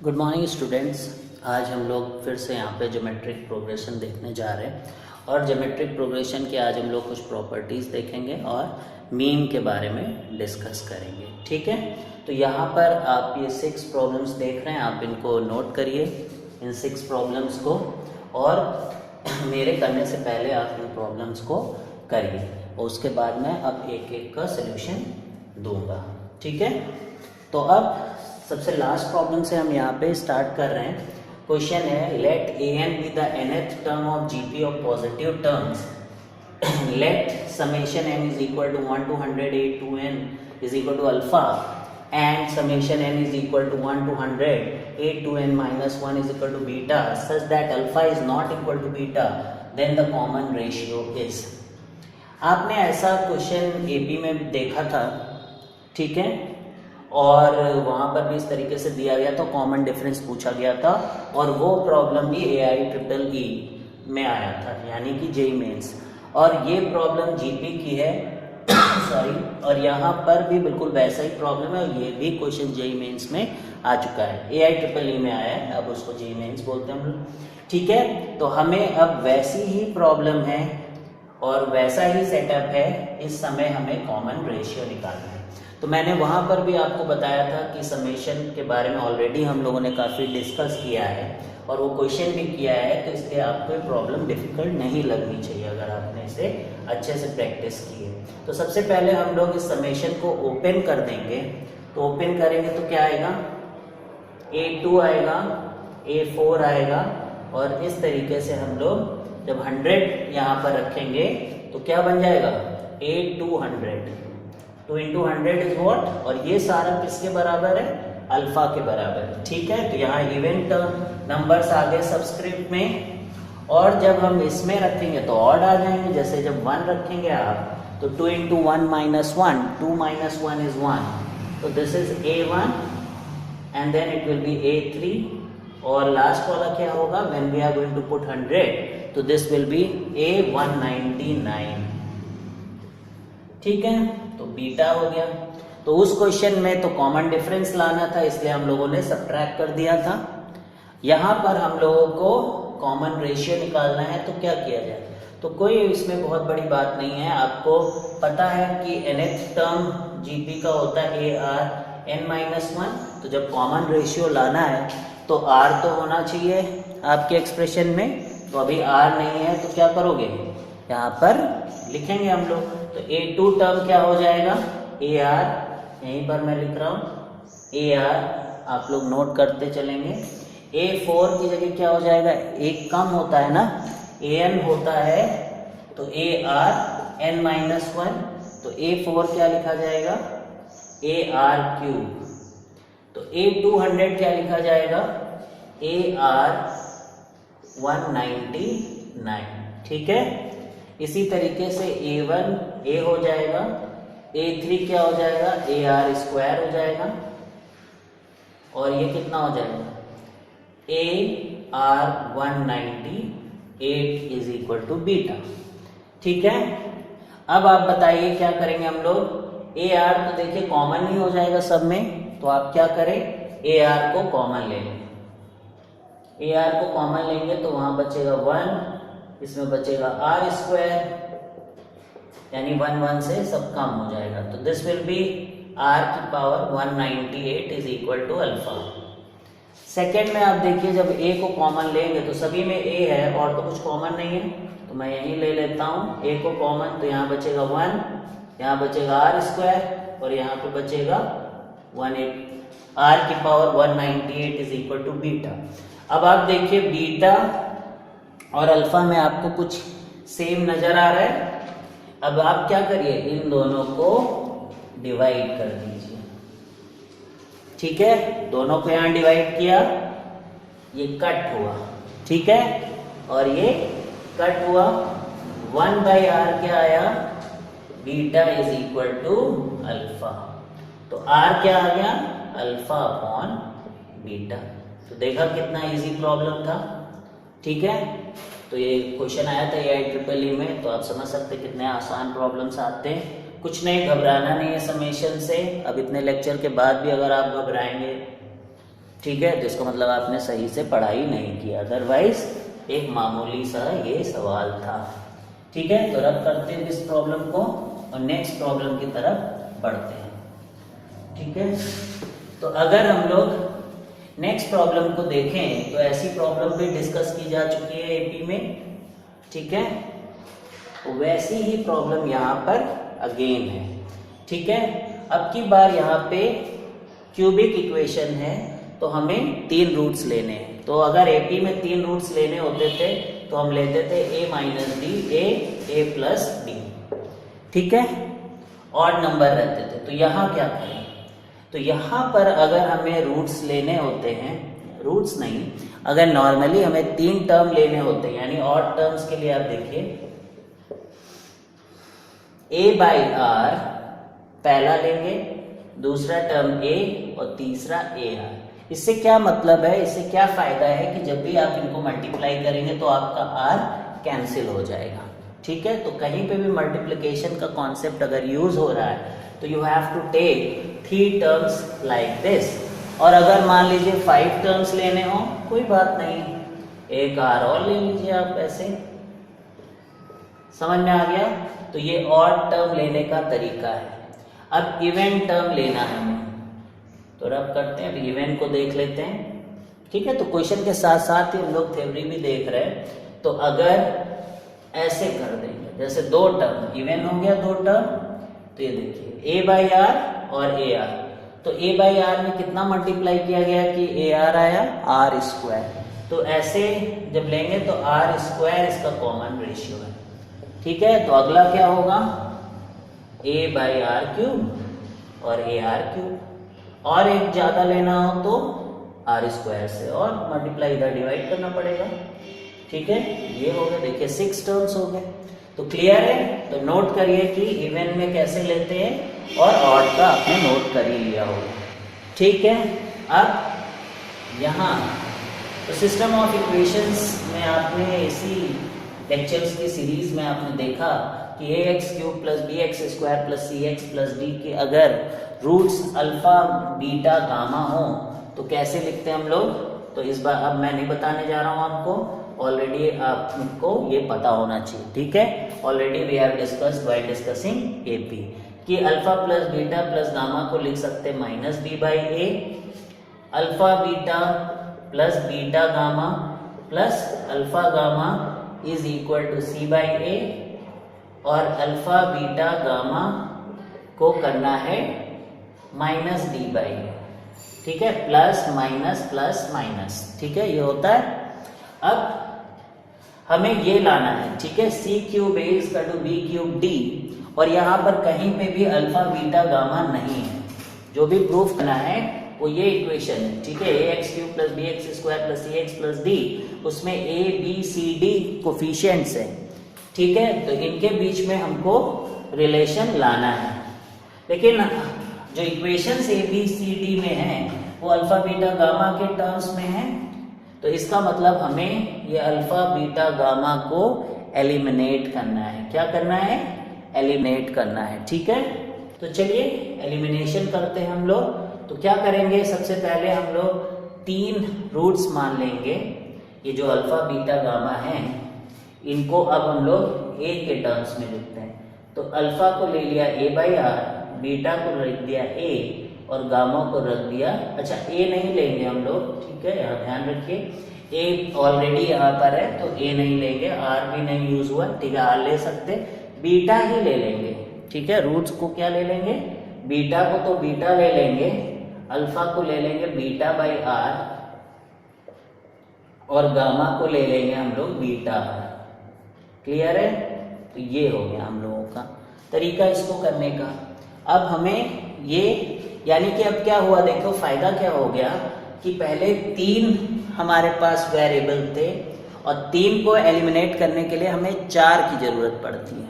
Good morning students. आज हम लोग फिर से यहाँ पे ज्योमेट्रिक प्रोग्रेशन देखने जा रहे हैं और ज्योमेट्रिक प्रोग्रेशन के आज हम लोग कुछ प्रॉपर्टीज़ देखेंगे और मीन के बारे में डिस्कस करेंगे। ठीक है, तो यहाँ पर आप ये 6 प्रॉब्लम्स देख रहे हैं, आप इनको नोट करिए इन 6 प्रॉब्लम्स को, और मेरे करने से पहले आप इन प्रॉब्लम्स को करिए और उसके बाद मैं अब एक एक का सोल्यूशन दूंगा। ठीक है, तो अब सबसे लास्ट प्रॉब्लम से हम यहाँ पे स्टार्ट कर रहे हैं। क्वेश्चन है, let a n be the nth term of GP of positive terms, let summation n is equal to 1 to 100 a to n is equal to alpha and summation n is equal to 1 to 100 a to n minus 1 is equal to beta such that alpha is not equal to beta, then the common ratio is. आपने ऐसा question AP में देखा था, ठीक है, और वहाँ पर भी इस तरीके से दिया गया था, कॉमन डिफरेंस पूछा गया था और वो प्रॉब्लम भी AIEEE में आया था, यानी कि जेईई मेंस, और ये प्रॉब्लम जीपी की है सॉरी, और यहाँ पर भी बिल्कुल वैसा ही प्रॉब्लम है और ये भी क्वेश्चन जेईई मेंस में आ चुका है, AIEEE में आया है, अब उसको जेईई मेंस बोलते हैं हम लोग। ठीक है, तो हमें अब वैसी ही प्रॉब्लम है और वैसा ही सेटअप है, इस समय हमें कॉमन रेशियो निकालना है। तो मैंने वहाँ पर भी आपको बताया था कि समेशन के बारे में ऑलरेडी हम लोगों ने काफ़ी डिस्कस किया है और वो क्वेश्चन भी किया है, तो इसलिए आपको प्रॉब्लम डिफिकल्ट नहीं लगनी चाहिए अगर आपने इसे अच्छे से प्रैक्टिस की है। तो सबसे पहले हम लोग इस समेशन को ओपन कर देंगे, तो ओपन करेंगे तो क्या आएगा, A2 आएगा, A4 आएगा, और इस तरीके से हम लोग जब 100 यहाँ पर रखेंगे तो क्या बन जाएगा, A200, 2 into 100 इज वॉट, और ये सारा किसके बराबर है, अल्फा के बराबर है। ठीक है, तो यहाँ इवन नंबर्स आ गए सबस्क्रिप्ट में, और जब हम इसमें रखेंगे तो ऑड आ जाएंगे। जैसे जब 1 रखेंगे आप तो 2 into 1 minus 1, 2 minus 1 is 1, तो this is A1 and then it will be A3, और लास्ट वाला क्या होगा, when we are going to put 100, तो दिस विल बी A199। ठीक है, तो बीटा हो गया। तो उस क्वेश्चन में तो कॉमन डिफरेंस लाना था, इसलिए हम लोगों ने सब्ट्रैक्ट कर दिया था। यहाँ पर हम लोगों को कॉमन रेशियो निकालना है, तो क्या किया जाए, तो कोई इसमें बहुत बड़ी बात नहीं है। आपको पता है कि nth टर्म जीपी का होता है ARn-1, तो जब कॉमन रेशियो लाना है तो r तो होना चाहिए आपके एक्सप्रेशन में, तो अभी r नहीं है, तो क्या करोगे, यहाँ पर लिखेंगे हम लोग। तो A2 टर्म क्या हो जाएगा, AR, यहीं पर मैं लिख रहा हूँ AR, आप लोग नोट करते चलेंगे। A4 की जगह क्या हो जाएगा, एक कम होता है ना, AN होता है, तो ARn-1, तो A4 क्या लिखा जाएगा, AR3, तो A200 क्या लिखा जाएगा, AR199। ठीक है, इसी तरीके से A1 A हो जाएगा, A3 क्या हो जाएगा, AR² हो जाएगा, और ये कितना हो जाएगा, AR198 is equal to beta. ठीक है, अब आप बताइए क्या करेंगे हम लोग। AR तो देखिए कॉमन ही हो जाएगा सब में, तो आप क्या करें, AR को कॉमन ले लें। AR को कॉमन लेंगे तो वहां बचेगा 1, इसमें बचेगा R², यानी 1 1 से सब कम हो जाएगा, तो this will be R⁴198 is equal to alpha. Second में आप देखिए, जब A को कॉमन लेंगे तो सभी में A है और तो कुछ कॉमन नहीं है, तो मैं यहीं ले लेता हूँ A को कॉमन, तो यहाँ बचेगा 1, यहाँ बचेगा R² और यहाँ पे बचेगा 198 इज इक्वल टू बीटा। अब आप देखिए बीटा और अल्फा में आपको कुछ सेम नजर आ रहा है। अब आप क्या करिए, इन दोनों को डिवाइड कर दीजिए। ठीक है, दोनों को यहां डिवाइड किया, ये कट हुआ, ठीक है, और ये कट हुआ, 1/r क्या आया, beta is equal to alpha, तो r क्या आ गया, अल्फा अपॉन बीटा। तो देखा कितना इजी प्रॉब्लम था। ठीक है, तो ये क्वेश्चन आया था AIEEE में, तो आप समझ सकते कितने आसान प्रॉब्लम्स आते हैं। कुछ नहीं, घबराना नहीं है समेशन से। अब इतने लेक्चर के बाद भी अगर आप घबराएंगे ठीक है, जिसका मतलब आपने सही से पढ़ाई नहीं की, अदरवाइज एक मामूली सा ये सवाल था। ठीक है, तो रब करते हैं इस प्रॉब्लम को और नेक्स्ट प्रॉब्लम की तरफ बढ़ते हैं। ठीक है, तो अगर हम लोग नेक्स्ट प्रॉब्लम को देखें तो ऐसी प्रॉब्लम भी डिस्कस की जा चुकी है एपी में। ठीक है, वैसी ही प्रॉब्लम यहाँ पर अगेन है। ठीक है, अब की बार यहाँ पे क्यूबिक इक्वेशन है तो हमें 3 रूट्स लेने हैं। तो अगर एपी में 3 रूट्स लेने होते थे तो हम लेते थे a minus D, A plus D. ठीक है, ऑड नंबर रहते थे। तो यहाँ क्या करें, तो यहाँ पर अगर हमें रूट्स लेने होते हैं, रूट्स नहीं, अगर नॉर्मली हमें 3 टर्म लेने होते हैं, यानी ऑड टर्म्स के लिए आप देखिए a बाई आर पहला लेंगे, दूसरा टर्म a और तीसरा ए आर। इससे क्या मतलब है, इससे क्या फायदा है कि जब भी आप इनको मल्टीप्लाई करेंगे तो आपका r कैंसिल हो जाएगा। ठीक है, तो कहीं पे भी मल्टीप्लिकेशन का कॉन्सेप्ट अगर यूज हो रहा है तो you have to take 3 terms like this. और अगर मान लीजिए 5 टर्म्स लेने हो कोई बात नहीं, एक r और ले लीजिए आप, ऐसे। समझ में आ गया? तो ये ऑड टर्म लेने का तरीका है। अब इवन टर्म लेना है हमें, तो रब करते हैं, अब इवन को देख लेते हैं। ठीक है, तो क्वेश्चन के साथ साथ ही हम लोग थ्योरी भी देख रहे हैं। तो अगर ऐसे कर देंगे, जैसे 2 टर्म इवन हो गया, 2 टर्म, तो ये देखिए a बाई आर और ए आर। तो a बाई आर में कितना मल्टीप्लाई किया गया कि ए आर आया, आर स्क्वायर। तो ऐसे जब लेंगे तो आर स्क्वायर इसका कॉमन रेशियो है। ठीक है, तो अगला क्या होगा, a बाई आर क्यूब और ए आर क्यूब। और एक ज्यादा लेना हो तो आर स्क्वायर से और मल्टीप्लाई इधर डिवाइड करना पड़ेगा। ठीक है, ये हो गया, देखिए 6 टर्म्स हो गए। तो क्लियर है? तो नोट करिए कि इवन में कैसे लेते हैं और ऑड का आपने नोट कर ही लिया होगा। ठीक है, अब यहाँ तो सिस्टम ऑफ इक्वेशंस में आपने इसी लेक्चर्स की सीरीज में आपने देखा कि a x cube plus b x square plus c x plus d के अगर रूट्स अल्फा बीटा गामा हो तो कैसे लिखते हैं हम लोग। तो इस बार अब मैं नहीं बताने जा रहा हूँ आपको, ऑलरेडी आपको ये पता होना चाहिए। ठीक है, already we have discussed while discussing AP कि alpha plus beta plus gamma को लिख सकते हैं minus b by a, alpha beta plus beta gamma plus alpha gamma is equal to c by a, और अल्फा बीटा गामा को करना है minus d by a. ठीक है, प्लस माइनस। ठीक है, ये होता है। अब हमें ये लाना है, ठीक है, c cube a is equal to b cube d, और यहाँ पर कहीं पे भी अल्फा बीटा गामा नहीं है। जो भी प्रूफ करना है वो ये इक्वेशन है। ठीक है, a x cube plus b x square plus c x plus d, उसमें a b c d coefficients है। ठीक है, तो इनके बीच में हमको रिलेशन लाना है। लेकिन जो equations a b c d में है वो अल्फा बीटा गामा के टर्म्स में है, तो इसका मतलब हमें ये अल्फा बीटा गामा को एलिमिनेट करना है। क्या करना है? एलिमिनेट करना है। ठीक है, तो चलिए एलिमिनेशन करते हैं हम लोग। तो क्या करेंगे, सबसे पहले हम लोग 3 रूट्स मान लेंगे। ये जो अल्फा बीटा गामा है इनको अब हम लोग ए के टर्म्स में लिखते हैं। तो अल्फा को ले लिया ए बाई आर, बीटा को रख दिया ए और गामा को रख दिया, अच्छा ए नहीं लेंगे हम लोग, ठीक है, यहाँ ध्यान रखिए ए ऑलरेडी यहाँ पर है तो ए नहीं लेंगे, आर भी नहीं यूज हुआ, ठीक है, आर ले सकते, बीटा ही ले लेंगे। ठीक है, रूट्स को क्या ले लेंगे, बीटा को तो बीटा ले लेंगे, अल्फा को ले लेंगे बीटा बाई आर और गामा को ले लेंगे हम लोग बीटा आर। क्लियर है? तो ये हो गया हम लोगों का तरीका इसको करने का। अब हमें ये यानी कि अब क्या हुआ, देखो फायदा क्या हो गया कि पहले 3 हमारे पास वेरिएबल थे और 3 को एलिमिनेट करने के लिए हमें 4 की जरूरत पड़ती है,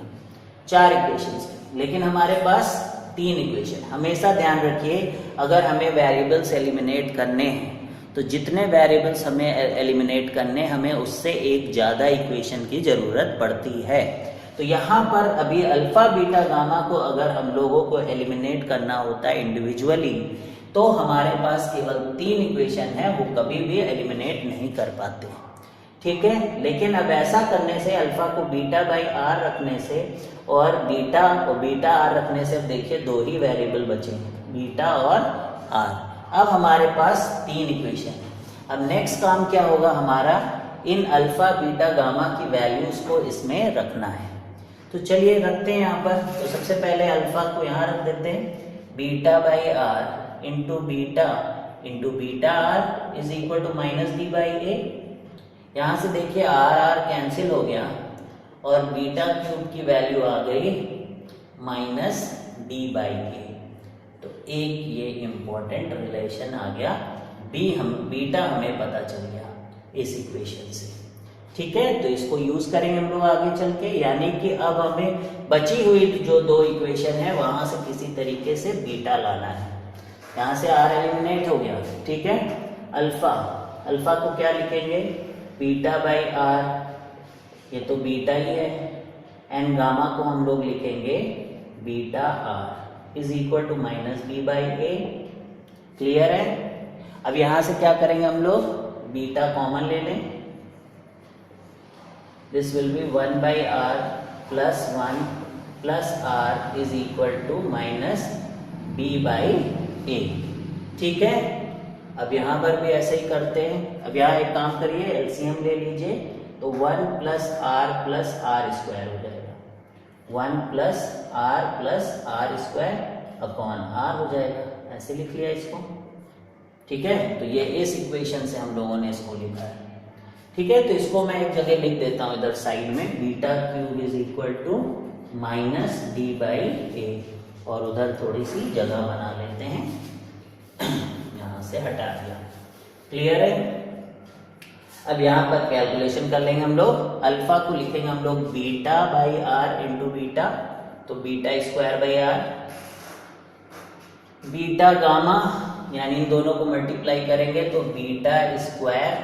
4 इक्वेशंस, लेकिन हमारे पास 3 इक्वेशन। हमेशा ध्यान रखिए अगर हमें वेरिएबल्स एलिमिनेट करने हैं तो जितने वेरिएबल्स हमें एलिमिनेट करने हमें उससे एक ज़्यादा इक्वेशन की ज़रूरत पड़ती है। तो यहाँ पर अभी अल्फा बीटा गामा को अगर हम लोगों को एलिमिनेट करना होता है इंडिविजुअली तो हमारे पास केवल 3 इक्वेशन है, वो कभी भी एलिमिनेट नहीं कर पाते, ठीक है। लेकिन अब ऐसा करने से अल्फा को बीटा बाई आर रखने से और बीटा को बीटा आर रखने से, अब देखिए 2 ही वेरिएबल बचे हैं, बीटा और आर। अब हमारे पास 3 इक्वेशन है। अब नेक्स्ट काम क्या होगा हमारा, इन अल्फा बीटा गामा की वैल्यूज को इसमें रखना है। तो चलिए रखते हैं यहाँ पर। तो सबसे पहले अल्फा को यहाँ रख देते हैं, beta by r into beta r is equal to minus d by a. यहाँ से देखिए आर आर कैंसिल हो गया और बीटा क्यूब की वैल्यू आ गई माइनस डी बाई ए। तो एक ये इम्पोर्टेंट रिलेशन आ गया, बीटा हमें पता चल गया इस इक्वेशन से, ठीक है। तो इसको यूज करेंगे हम लोग आगे चल के, यानी कि अब हमें बची हुई जो 2 इक्वेशन है वहां से किसी तरीके से बीटा लाना है। यहाँ से आर एलिमिनेट हो गया, ठीक है। अल्फा को क्या लिखेंगे, बीटा बाई आर, ये तो बीटा ही है, एंड गामा को हम लोग लिखेंगे beta r is equal to minus b by a. Clear है। अब यहां से क्या करेंगे हम लोग, बीटा कॉमन ले लें, this will be 1 by r plus 1 plus r is equal to minus b by a, ठीक है। अब यहाँ पर भी ऐसे ही करते हैं। अब यहाँ एक काम करिए, एलसीएम ले लीजिए, तो 1 प्लस आर स्क्वायर हो जाएगा, 1 plus r square upon r हो जाएगा। ऐसे लिख लिया इसको, ठीक है। तो ये इस इक्वेशन से हम लोगों ने इसको लिखा है, ठीक है। तो इसको मैं एक जगह लिख देता हूँ इधर साइड में, beta cube is equal to minus d by a, और उधर थोड़ी सी जगह बना लेते हैं, यहाँ से हटा दिया। क्लियर है। अब यहाँ पर कैलकुलेशन कर लेंगे हम लोग। अल्फा को लिखेंगे हम लोग beta by r into beta, तो beta square by r, beta gamma यानी इन दोनों को मल्टीप्लाई करेंगे तो बीटा स्क्वायर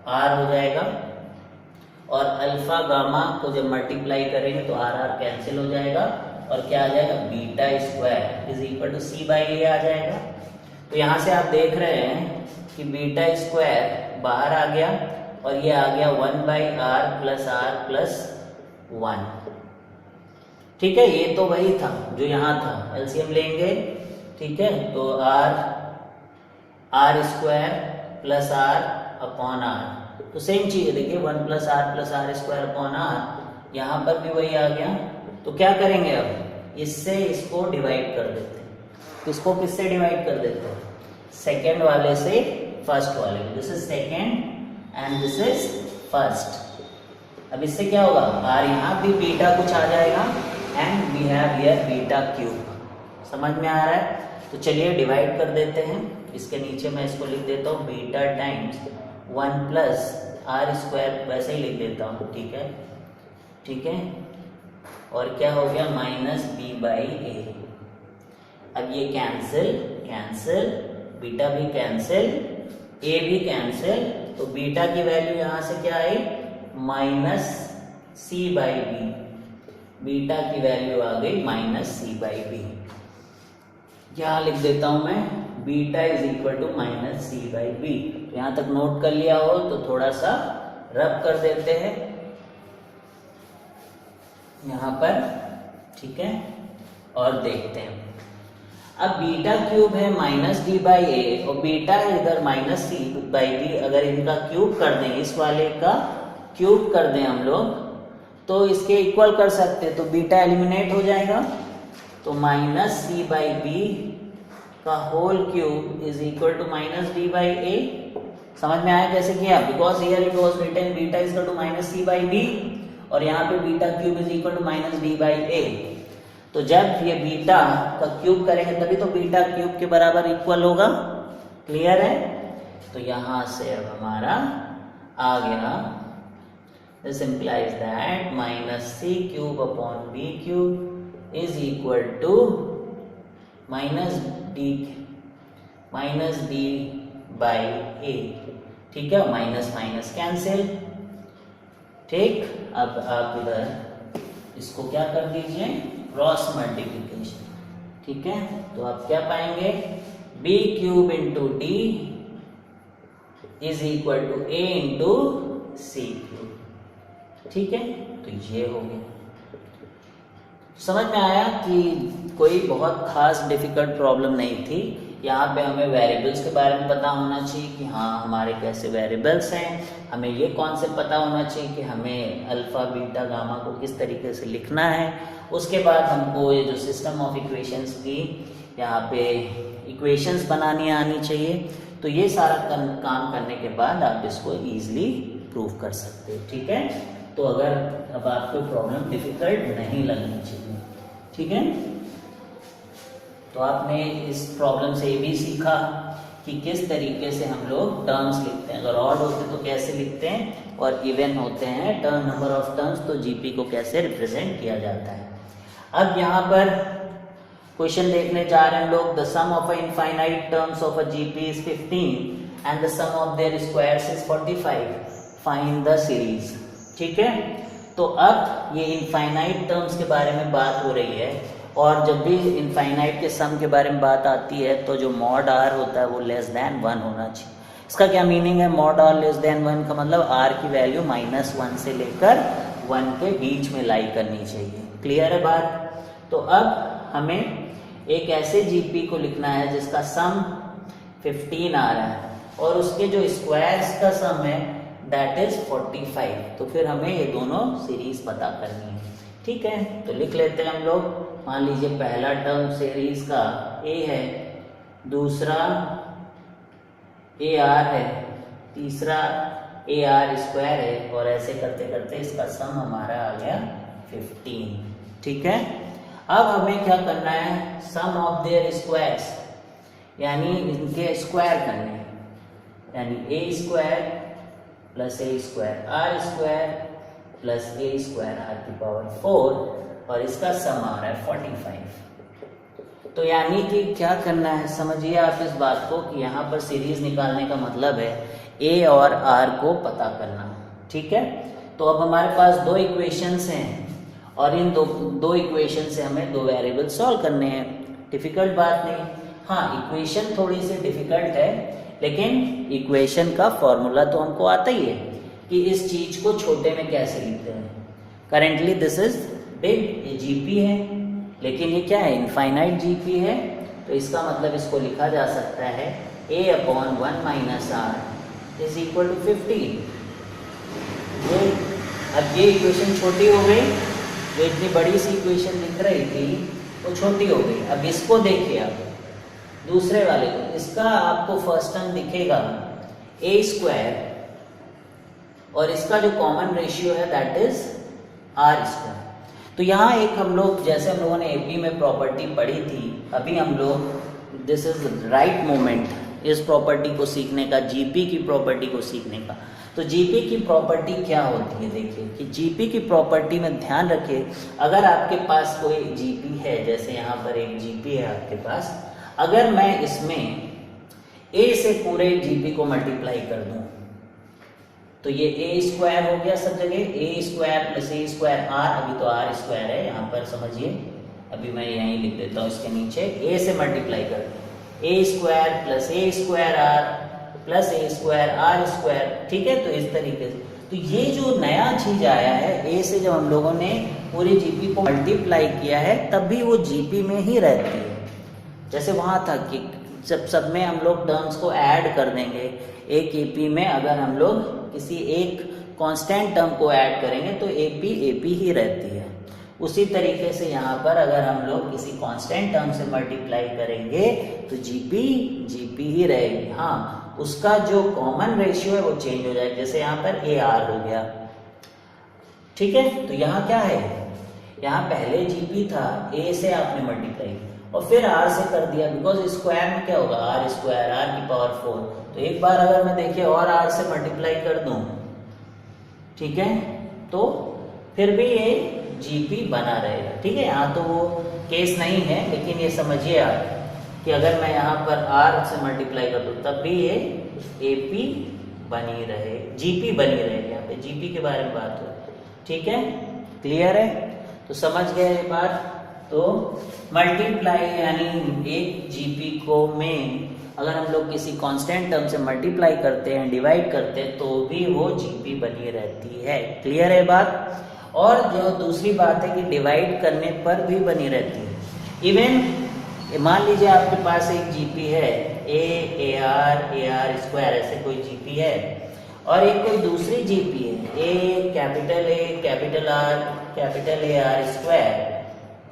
आर हो जाएगा, और अल्फा गामा को जब मल्टीप्लाई करेंगे तो आर आर कैंसिल हो जाएगा, और क्या आ जाएगा, beta square is equal to c by a आ जाएगा। तो यहाँ से आप देख रहे हैं कि बीटा स्क्वायर बाहर आ गया और ये आ गया 1 बाई आर प्लस 1, ठीक है। ये तो वही था जो यहाँ था, एलसीएम लेंगे, ठीक है। तो r square plus r upon r, तो सेम चीज है, देखिए 1 plus r square upon r, यहाँ पर भी वही आ गया। तो क्या करेंगे, अब इससे इसको डिवाइड कर देते हैं। इसको किससे डिवाइड कर देते हैं, सेकेंड वाले से फर्स्ट वाले, this is second and this is first. अब इससे क्या होगा, आर यहाँ भी बीटा कुछ आ जाएगा and we have here beta cube. समझ में आ रहा है। तो चलिए डिवाइड कर देते हैं। इसके नीचे मैं इसको लिख देता हूँ beta times 1 plus r square, वैसे ही लिख देता हूँ, ठीक है, ठीक है। और क्या हो गया, माइनस बी बाई ए। अब ये कैंसिल, बीटा भी कैंसिल, ए भी कैंसिल, तो बीटा की वैल्यू यहाँ से क्या आई, minus c by b, beta की वैल्यू आ गई माइनस सी बाई बी। क्या लिख देता हूं मैं, beta is equal to minus c by b. यहां तक नोट कर लिया हो तो थोड़ा सा रब कर देते हैं यहां पर, ठीक है, और देखते हैं। अब बीटा क्यूब है माइनस डी बाई ए और बीटा है इधर माइनस सी बाई बी। अगर इनका क्यूब कर दें, इस वाले का क्यूब कर दें हम लोग, तो इसके इक्वल कर सकते हैं, तो बीटा एलिमिनेट हो जाएगा। तो माइनस सी बाई बी का whole cube is equal to minus d by a. समझ में आया कैसे किया, because here it was written beta is equal to minus c by b, और यहाँ पे beta cube is equal to minus d by a. तो जब ये बीटा का क्यूब करेंगे तभी तो बीटा क्यूब के बराबर इक्वल होगा। क्लियर है। तो यहां से अब हमारा आ गया, this implies that minus c cube upon b cube is equal to minus d by a. ठीक है, माइनस माइनस कैंसिल। ठीक, अब आप इधर इसको क्या कर दीजिए, क्रॉस मल्टीप्लिकेशन। ठीक है, तो आप क्या पाएंगे, b cube into d is equal to a into c cube. ठीक है, तो ये हो गया। समझ में आया कि कोई बहुत खास डिफिकल्ट प्रॉब्लम नहीं थी। यहाँ पे हमें वेरिएबल्स के बारे में पता होना चाहिए कि हाँ हमारे कैसे वेरिएबल्स हैं, हमें ये कॉन्सेप्ट पता होना चाहिए कि हमें अल्फा बीटा गामा को किस तरीके से लिखना है। उसके बाद हमको ये जो सिस्टम ऑफ इक्वेशंस की यहाँ पे इक्वेशंस बनानी आनी चाहिए। तो ये सारा काम करने के बाद आप इसको ईजिली प्रूव कर सकते हो। ठीक है, तो अगर अब आपको प्रॉब्लम डिफिकल्ट नहीं लगनी चाहिए। ठीक है, तो आपने इस प्रॉब्लम से ये भी सीखा कि किस तरीके से हम लोग टर्म्स लिखते हैं। अगर ऑड होते तो कैसे लिखते हैं, और इवन होते हैं टर्म नंबर ऑफ टर्म्स तो जीपी को कैसे रिप्रेजेंट किया जाता है। अब यहाँ पर क्वेश्चन देखने जा रहे हैं लोग। The sum of a infinite terms of a GP is 15 and the sum of their squares is 45, find the series. ठीक है, तो अब ये इनफाइनाइट टर्म्स के बारे में बात हो रही है, और जब भी इनफाइनाइट के सम के बारे में बात आती है तो जो मॉड आर होता है वो लेस देन 1 होना चाहिए। इसका क्या मीनिंग है, मॉड आर लेस देन 1 का मतलब आर की वैल्यू -1 से लेकर 1 के बीच में लाई करनी चाहिए। क्लियर है बात। तो अब हमें एक ऐसे जीपी को लिखना है जिसका सम 15 आ रहा है और उसके जो स्क्वायर्स का सम है दैट इज 45। तो फिर हमें ये दोनों सीरीज पता करनी है। ठीक है, तो लिख लेते हैं हम लोग। मान लीजिए पहला टर्म सीरीज का ए है, दूसरा ए आर है, तीसरा ए आर स्क्वायर है, और ऐसे करते करते इसका सम हमारा आ गया 15। ठीक है, अब हमें क्या करना है, सम ऑफ देयर स्क्वायर्स यानी इनके स्क्वायर करने हैं, यानी a square plus a square r square plus a square r की पावर 4, और इसका सम आ रहा है 45। तो यानी कि क्या करना है, समझिए आप इस बात को कि यहाँ पर सीरीज निकालने का मतलब है ए और आर को पता करना। ठीक है, तो अब हमारे पास दो इक्वेशंस हैं और इन दो इक्वेशन से हमें दो वेरिएबल सॉल्व करने हैं। डिफिकल्ट बात नहीं। हाँ, इक्वेशन थोड़ी सी डिफिकल्ट है, लेकिन इक्वेशन का फॉर्मूला तो हमको आता ही है कि इस चीज को छोटे में कैसे लिखते हैं। करेंटली दिस इज बिग, ये जीपी है, लेकिन ये क्या है, इनफाइनाइट जीपी है। तो इसका मतलब इसको लिखा जा सकता है a/1 - r is equal to 15। अब ये इक्वेशन छोटी हो गई, जो इतनी बड़ी सी इक्वेशन दिख रही थी वो छोटी हो गई। अब इसको देखिए आप, दूसरे वाले को, इसका आपको फर्स्ट टर्म दिखेगा ए स्क्वायर और इसका जो कॉमन रेशियो है दैट इज आर स्क्वायर। तो यहाँ एक हम लोग, जैसे हम लोगों ने एपी में प्रॉपर्टी पढ़ी थी, अभी हम लोग, दिस इज राइट मोमेंट इस प्रॉपर्टी को सीखने का, जीपी की प्रॉपर्टी को सीखने का। तो जीपी की प्रॉपर्टी क्या होती है, देखिए कि जीपी की प्रॉपर्टी में ध्यान रखिए, अगर आपके पास कोई जीपी है, जैसे यहाँ पर एक जीपी है आपके पास, अगर मैं इसमें ए से पूरे जीपी को मल्टीप्लाई कर दूं तो ये ए स्क्वायर हो गया सब जगह, a square plus a square r, अभी तो आर स्क्वायर है यहाँ पर, समझिए। अभी मैं यहीं लिख देता हूँ इसके नीचे, ए से मल्टीप्लाई कर दूं, a square plus a square r plus a square r square. ठीक है, तो इस तरीके से, तो ये जो नया चीज आया है, ए से जब हम लोगों ने पूरी जीपी को मल्टीप्लाई किया है तब भी वो जीपी में ही रहती है। जैसे वहाँ था कि जब सब में हम लोग टर्म्स को ऐड कर देंगे, एक एपी में अगर हम लोग किसी एक कांस्टेंट टर्म को ऐड करेंगे तो एपी एपी ही रहती है। उसी तरीके से यहाँ पर अगर हम लोग किसी कांस्टेंट टर्म से मल्टीप्लाई करेंगे तो जीपी जीपी ही रहेगी। हाँ, उसका जो कॉमन रेशियो है वो चेंज हो जाएगा, जैसे यहाँ पर ए आर हो गया। ठीक है, तो यहाँ क्या है, यहाँ पहले जीपी था, ए से आपने मल्टीप्लाई और फिर आर से कर दिया, बिकॉज स्क्वायर में क्या होगा, आर स्क्वायर आर की पावर 4। तो एक बार अगर मैं देखिए और आर से मल्टीप्लाई कर दूं, ठीक है, तो फिर भी ये जीपी बना रहेगा। ठीक है, यहाँ तो वो केस नहीं है, लेकिन ये समझिए आप कि अगर मैं यहाँ पर आर से मल्टीप्लाई कर दूं तब भी ये एपी बनी रहे, जीपी बनी रहे। यहाँ पे जीपी के बारे में बात हो। ठीक है, क्लियर है, तो समझ गए ये बात। तो मल्टीप्लाई यानी एक जीपी को में अगर हम लोग किसी कांस्टेंट टर्म से मल्टीप्लाई करते हैं, डिवाइड करते हैं, तो भी वो जीपी बनी रहती है। क्लियर है बात? और जो दूसरी बात है कि डिवाइड करने पर भी बनी रहती है। इवन मान लीजिए आपके पास एक जीपी है ए आर स्क्वायर, ऐसे कोई जीपी है, और एक कोई दूसरी जीपी है ए कैपिटल आर स्क्वायर,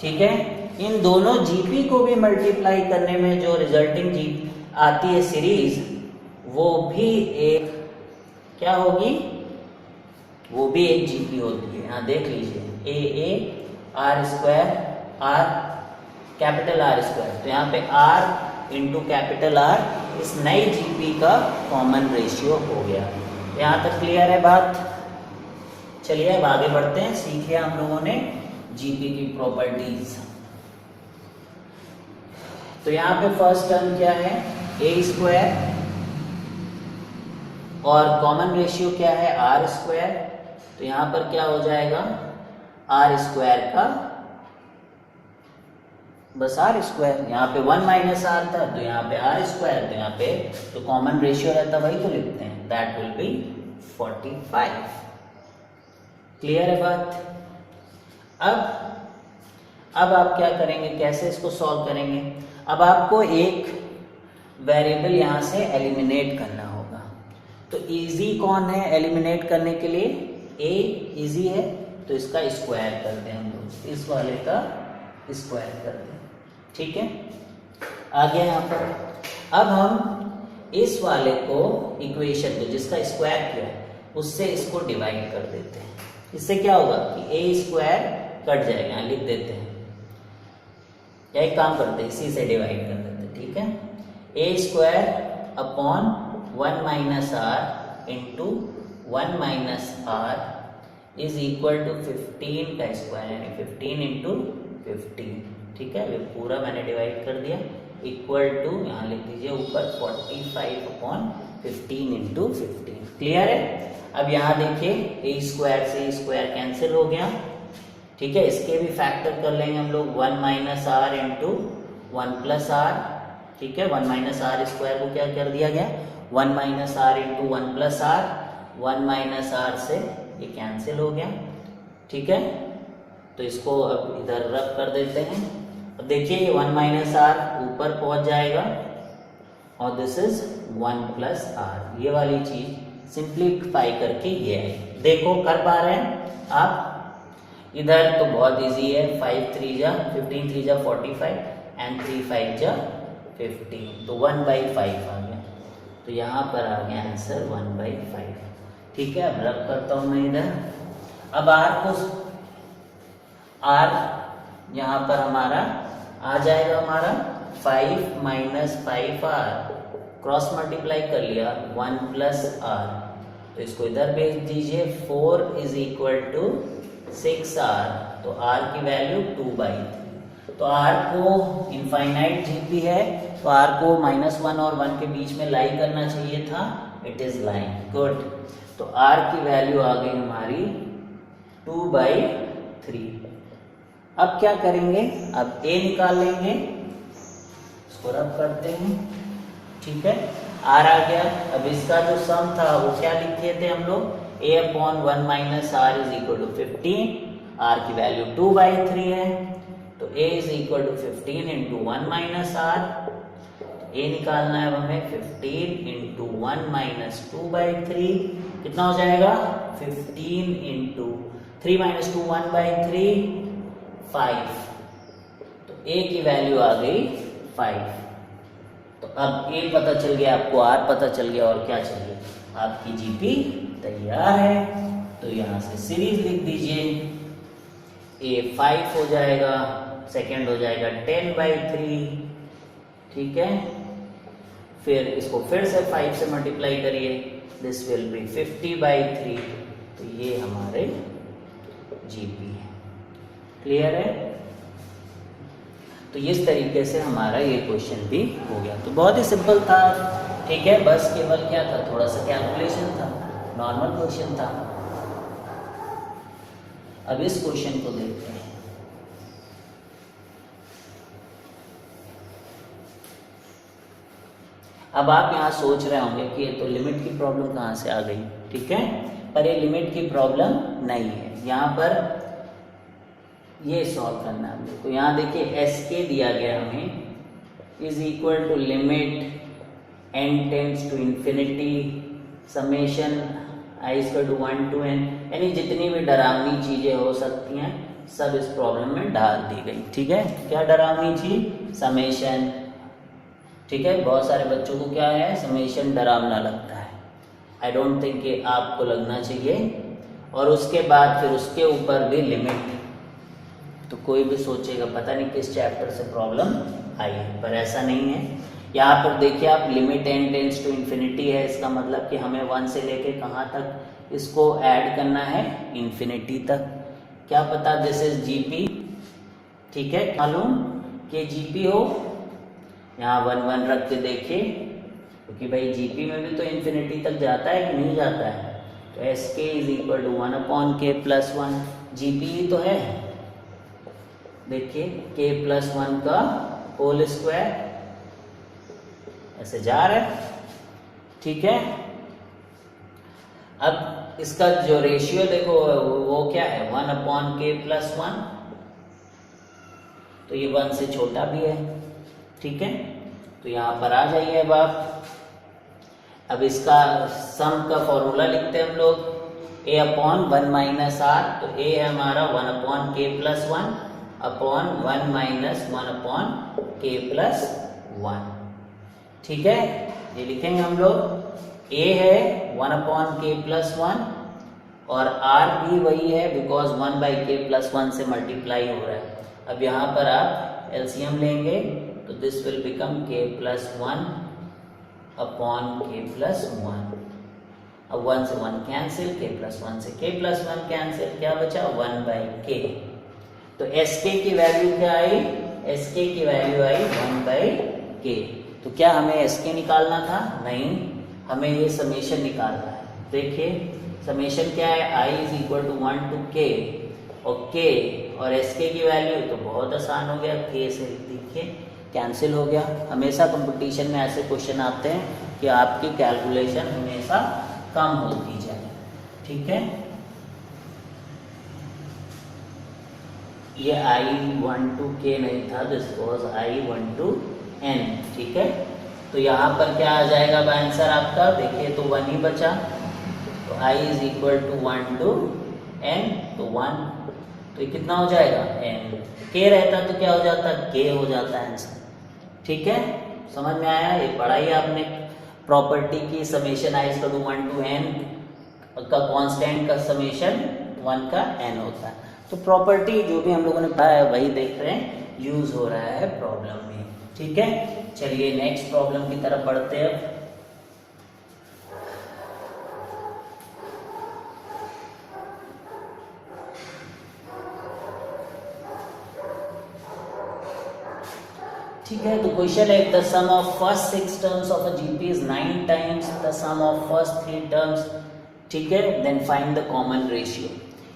ठीक है। इन दोनों जीपी को भी मल्टीप्लाई करने में जो रिजल्टिंग जीपी आती है सीरीज, वो भी एक क्या होगी, वो भी एक जीपी होती है। यहाँ देख लीजिए A R square are capital R square, तो यहाँ पे आर इंटू कैपिटल आर इस नई जीपी का कॉमन रेशियो हो गया। यहाँ तक क्लियर है बात? चलिए अब आगे बढ़ते हैं, सीखे हम लोगों ने जीपी की प्रॉपर्टीज। तो यहाँ पे फर्स्ट टर्म क्या है, ए स्क्वायर, और कॉमन रेशियो क्या है, आर स्क्वायर। तो यहाँ पर क्या हो जाएगा, आर स्क्वायर का बस आर स्क्वायर, यहाँ पे 1 माइनस आर था तो यहाँ पे आर स्क्वायर, तो यहाँ पे तो कॉमन रेशियो रहता वही तो लिखते हैं, दैट विल बी 45। क्लियर है बात? अब आप क्या करेंगे, कैसे इसको सॉल्व करेंगे? अब आपको एक वेरिएबल यहाँ से एलिमिनेट करना होगा। तो इजी कौन है एलिमिनेट करने के लिए? ए इजी है, तो इसका स्क्वायर कर दें हम लोग, इस वाले का स्क्वायर कर दें, ठीक है। आगे यहाँ पर अब हम इस वाले को इक्वेशन को जिसका स्क्वायर किया है उससे इसको डिवाइड कर देते हैं। इससे क्या होगा कि ए स्क्वायर कट जाएगा, यहाँ लिख देते हैं, या एक काम करते हैं इसी से डिवाइड कर देते हैं, ठीक है। A square upon 1 minus r into 1 minus r is equal to 15 का स्क्वायर, यानी 15 इंटू 15, ठीक है। ये पूरा मैंने डिवाइड कर दिया, इक्वल टू यहाँ लिख दीजिए ऊपर 45 अपॉन 15 इंटू 15। क्लियर है? अब यहाँ देखिए ए स्क्वायर से स्क्वायर कैंसिल हो गया, ठीक है। इसके भी फैक्टर कर लेंगे हम लोग, 1 minus r into 1 plus r, ठीक है। 1 माइनस आर स्क्वायर को क्या कर दिया गया, 1 minus r into 1 plus r, 1 minus r से ये कैंसिल हो गया, ठीक है। तो इसको अब इधर रब कर देते हैं। अब देखिए ये 1 माइनस आर ऊपर पहुंच जाएगा और दिस इज 1 प्लस आर, ये वाली चीज सिंप्लीफाई करके ये है। देखो कर पा रहे हैं आप? इधर तो बहुत इजी है, 5 3 जा 15 3 जा 45 एंड 3 5 जा 15, तो 1/5 आ गया। तो यहाँ पर आ गया आंसर 1/5, ठीक है। अब रब करता हूँ मैं इधर। अब आर यहाँ पर हमारा आ जाएगा, हमारा 5 माइनस 5r, क्रॉस मल्टीप्लाई कर लिया 1 प्लस आर, तो इसको इधर भेज दीजिए। 4 इज इक्वल टू 6r, तो r की वैल्यू 2/3। तो r को इनफाइनाइट जीपी है, तो r को -1 और 1 के बीच में लाई करना चाहिए था, इट इज लाइन, गुड। तो r की वैल्यू आ गई हमारी 2/3। अब क्या करेंगे, अब a निकाल लेंगे, इसको रब करते हैं, ठीक है। r आ गया। अब इसका जो सम था वो क्या लिखे थे हम लोग, a upon 1 minus r is equal to 15, r की वैल्यू 2/3 है, तो a is equal to 15 into 1 minus r. a निकालना है हमें, 15 इंटू 1 माइनस 2/3 कितना हो जाएगा, 15 इंटू 3 माइनस 2 1/3 5, तो a की वैल्यू आ गई 5। तो अब a पता चल गया आपको, r पता चल गया, और क्या चाहिए, आपकी जीपी तैयार है। तो यहाँ से सीरीज लिख दीजिए, a 5 हो जाएगा, सेकेंड हो जाएगा 10/3, ठीक है। फिर इसको फिर से 5 से मल्टीप्लाई करिए, दिस विल बी 50/3, तो ये हमारे जीपी है। क्लियर है? तो इस तरीके से हमारा ये क्वेश्चन भी हो गया। तो बहुत ही सिंपल था, ठीक है। बस केवल क्या था, थोड़ा सा कैलकुलेशन था, नॉर्मल क्वेश्चन था। अब इस क्वेश्चन को देखते हैं। अब आप यहाँ सोच रहे होंगे कि ये तो लिमिट की प्रॉब्लम कहाँ से आ गई, ठीक है, पर ये लिमिट की प्रॉब्लम नहीं है। यहाँ पर ये सॉल्व करना है हमको। तो यहाँ देखिए एस के दिया गया हमें is equal to limit n tends to infinity summation i equal to 1 to n, यानी जितनी भी डरावनी चीजें हो सकती हैं सब इस प्रॉब्लम में डाल दी गई, ठीक है। क्या डरावनी चीज? समेशन, ठीक है। बहुत सारे बच्चों को क्या है, समेशन डरावना लगता है। आई डोंट थिंक कि आपको लगना चाहिए। और उसके बाद फिर उसके ऊपर भी लिमिट, तो कोई भी सोचेगा पता नहीं किस चैप्टर से प्रॉब्लम आई है, पर ऐसा नहीं है। यहाँ पर देखिए आप limit n tends to infinity है, इसका मतलब कि हमें 1 से लेके कहाँ तक इसको ऐड करना है, इन्फिनिटी तक। क्या पता दिस इज जीपी, ठीक है, मालूम कि जीपी हो। यहाँ 1 1 रख के देखिए, क्योंकि भाई जीपी में भी तो इन्फिनिटी तक जाता है कि नहीं जाता है। तो एस के is equal to 1/k+1, GP ही तो है। देखिए k+1 का होल स्क्वायर ऐसे जा रहा है, ठीक है। अब इसका जो रेशियो देखो वो क्या है, 1/k+1, तो ये 1 से छोटा भी है, ठीक है। तो यहाँ पर आ जाइए अब आप। अब इसका सम का फॉर्मूला लिखते हैं हम लोग, a/1 - r, तो a है हमारा 1/k+1 अपॉन 1 - 1/k+1, ठीक है। ये लिखेंगे हम लोग, a है 1/k+1 और r भी वही है बिकॉज 1/k+1 से मल्टीप्लाई हो रहा है। अब यहाँ पर आप एलसीएम लेंगे तो this will become k+1 upon k+1। अब 1 से 1 कैंसिल, k+1 से k+1 कैंसिल, क्या बचा 1/k। तो sk की वैल्यू क्या आई, sk की वैल्यू आई 1/k। तो क्या हमें sk निकालना था? नहीं, हमें ये समेशन निकालना है। देखिए समेशन क्या है, i is equal to 1 to k, और k और sk की वैल्यू तो बहुत आसान हो गया, k से देखिए कैंसिल हो गया। हमेशा कंपटीशन में ऐसे क्वेश्चन आते हैं कि आपकी कैलकुलेशन हमेशा कम होती जाए, ठीक है। ये i1 to k नहीं था, this was i1 to n, ठीक है। तो यहाँ पर क्या आ जाएगा अब आंसर आपका, देखिए तो 1 ही बचा, तो i is equal to 1 to n, तो 1, तो ये कितना हो जाएगा n। k रहता तो क्या हो जाता, k हो जाता आंसर, ठीक है। समझ में आया, ये पढ़ाई आपने प्रॉपर्टी की, summation i equal to 1 to n का कांस्टेंट का समेशन 1 का n होता है। तो प्रॉपर्टी जो भी हम लोगों ने पढ़ा है वही देख रहे हैं, यूज हो रहा है प्रॉब्लम में, ठीक है। चलिए नेक्स्ट प्रॉब्लम की तरफ बढ़ते हैं। ठीक है, तो क्वेश्चन है the sum of first 6 terms of a GP is 9 times the sum of first 3 terms, ठीक है। Then find the common ratio,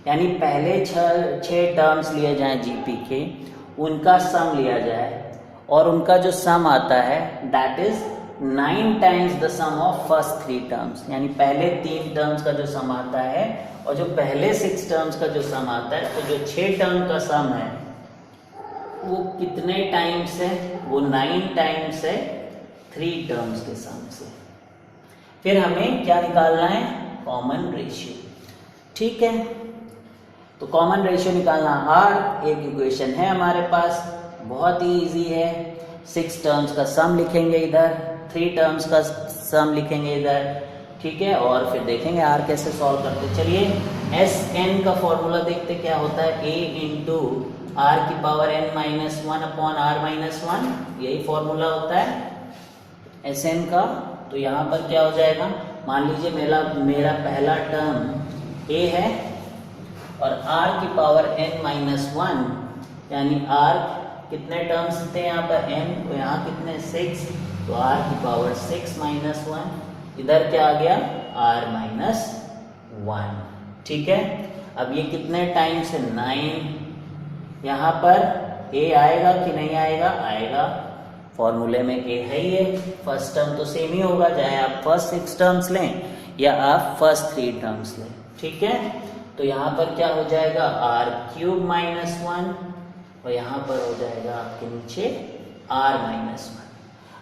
यानी पहले 6 टर्म्स लिए जाएं जीपी के, उनका सम लिया जाए और उनका जो सम आता है that is 9 times the sum of first 3 terms, यानी पहले 3 टर्म्स का जो सम आता है और जो पहले 6 टर्म्स का जो सम आता है, तो जो 6 टर्म का सम है वो कितने टाइम्स है, वो 9 टाइम्स है 3 टर्म्स के सम से। फिर हमें क्या निकालना है, कॉमन रेशियो, ठीक है। तो कॉमन रेशियो निकालना r, एक इक्वेशन है हमारे पास, बहुत ही इजी है। 6 टर्म्स का सम लिखेंगे इधर, 3 टर्म्स का सम लिखेंगे इधर, ठीक है। और फिर देखेंगे r कैसे सॉल्व करते। चलिए Sn का फॉर्मूला देखते क्या होता है, a इंटू r की पावर n-1 अपॉन r-1, यही फॉर्मूला होता है Sn का। तो यहाँ पर क्या हो जाएगा, मान लीजिए मेरा पहला टर्म a है और r की पावर n-1, यानी r कितने टर्म्स थे यहाँ पर n, तो यहाँ कितने 6, तो r की पावर 6-1, इधर क्या आ गया r-1, ठीक है। अब ये कितने टाइम्स है 9, यहाँ पर a आएगा कि नहीं आएगा, आएगा, फॉर्मूले में a है ही है, फर्स्ट टर्म तो सेम ही होगा, चाहे आप फर्स्ट 6 टर्म्स लें या आप फर्स्ट 3 टर्म्स लें, ठीक है। तो यहाँ पर क्या हो जाएगा r³ माइनस 1 और यहाँ पर हो जाएगा आपके नीचे r माइनस 1।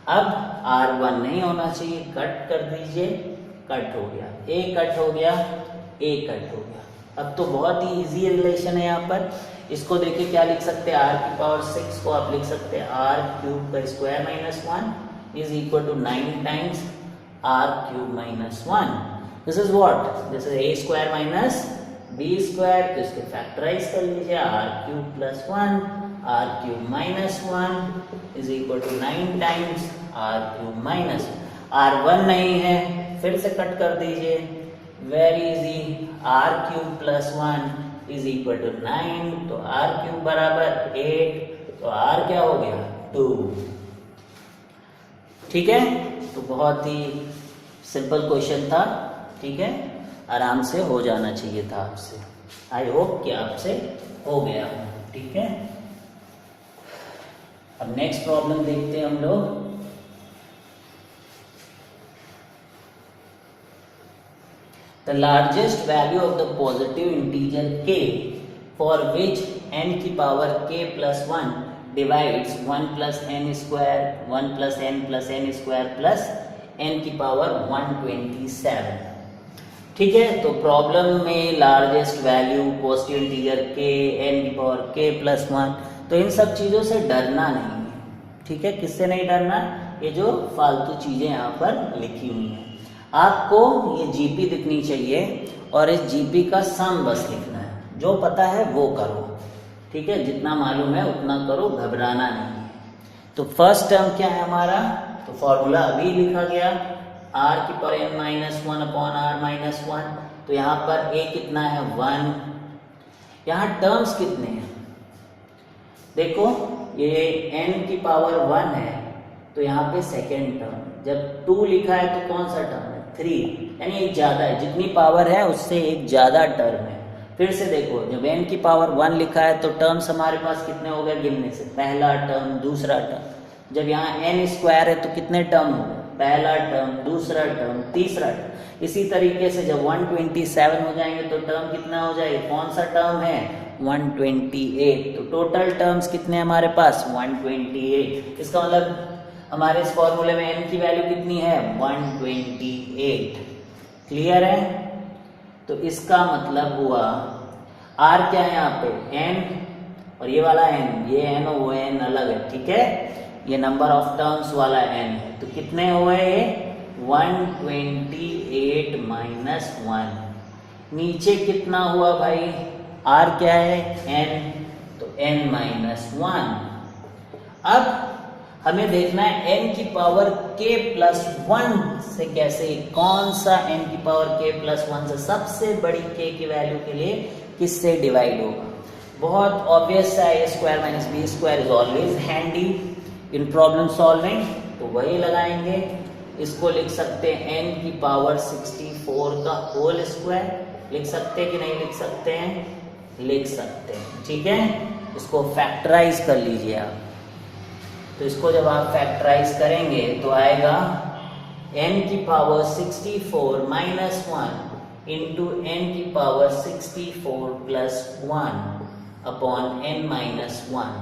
अब r1 नहीं होना चाहिए, कट कर दीजिए, कट हो गया, a कट हो गया, a कट हो गया। अब तो बहुत ही इजी रिलेशन है यहाँ पर। इसको देखिए क्या लिख सकते हैं, r⁶ को आप लिख सकते हैं r³ का square minus 1 is equal to 9 times r³ minus 1। This is what, this is a square minus b square. तो इसके फैक्टराइज कर लीजिए, r³ plus 1 r³ minus 1 is equal to 9 times r³ minus, r1 नहीं है, फिर से cut कर दीजिए, very easy, r³ plus 1 is equal to 9, तो r³ बराबर 8, तो r क्या हो गया 2, ठीक है। तो बहुत ही सिंपल क्वेश्चन था, ठीक है, आराम से हो जाना चाहिए था आपसे। आई होप कि आपसे हो गया, ठीक है। अब नेक्स्ट प्रॉब्लम देखते हैं हम लोग। The largest value of the positive integer k for which n की power k plus 1 divides 1 plus n square 1 plus n square plus n की power 127, ठीक है। तो प्रॉब्लम में largest value, positive integer k, n की power k plus 1, तो इन सब चीज़ों से डरना नहीं है, ठीक है। किससे नहीं डरना, ये जो फालतू चीज़ें यहाँ पर लिखी हुई हैं, आपको ये जीपी दिखनी चाहिए और इस जीपी का सम बस लिखना है, जो पता है वो करो, ठीक है, जितना मालूम है उतना करो, घबराना नहीं है। तो फर्स्ट टर्म क्या है हमारा, तो फॉर्मूला अभी लिखा गया, r की power n minus 1 upon r minus 1, तो यहाँ पर a कितना है 1, यहाँ टर्म्स कितने हैं, देखो ये n की पावर 1 है, तो यहाँ पे सेकेंड टर्म, जब 2 लिखा है तो कौन सा टर्म है 3, यानी एक ज्यादा है, जितनी पावर है उससे एक ज्यादा टर्म है। फिर से देखो, जब n की पावर 1 लिखा है तो टर्म्स हमारे पास कितने हो गए गिनने से, पहला टर्म, दूसरा टर्म। जब यहाँ n स्क्वायर है तो कितने टर्म हो गए, पहला टर्म, दूसरा टर्म, तीसरा टर्म। इसी तरीके से जब 127 हो जाएंगे तो टर्म कितना हो जाएगा, कौन सा टर्म है 128, तो टोटल टर्म्स कितने हमारे पास 128। इसका मतलब हमारे इस फॉर्मूले में n की वैल्यू कितनी है 128, क्लियर है। तो इसका मतलब हुआ r क्या है यहाँ पे n, और ये वाला n, ये n और वो n अलग है, ठीक है, ये नंबर ऑफ टर्म्स वाला n है। तो कितने हुए ये 128 माइनस 1, नीचे कितना हुआ भाई, r क्या है n, तो n माइनस 1। अब हमें देखना है n की पावर k प्लस 1 से कैसे, कौन सा n की पावर k प्लस 1 से सबसे बड़ी k की वैल्यू के लिए किससे डिवाइड होगा। बहुत ऑब्वियस है, a square minus b square is always handy in problem solving, तो वही लगाएंगे। इसको लिख सकते हैं n की पावर 64 का होल स्क्वायर, लिख सकते हैं कि नहीं लिख सकते हैं, लिख सकते हैं, ठीक है। इसको फैक्टराइज कर लीजिए आप, तो इसको जब आप फैक्टराइज करेंगे तो आएगा n की पावर 64 माइनस 1 इंटू n की power 64 plus 1 upon n minus 1।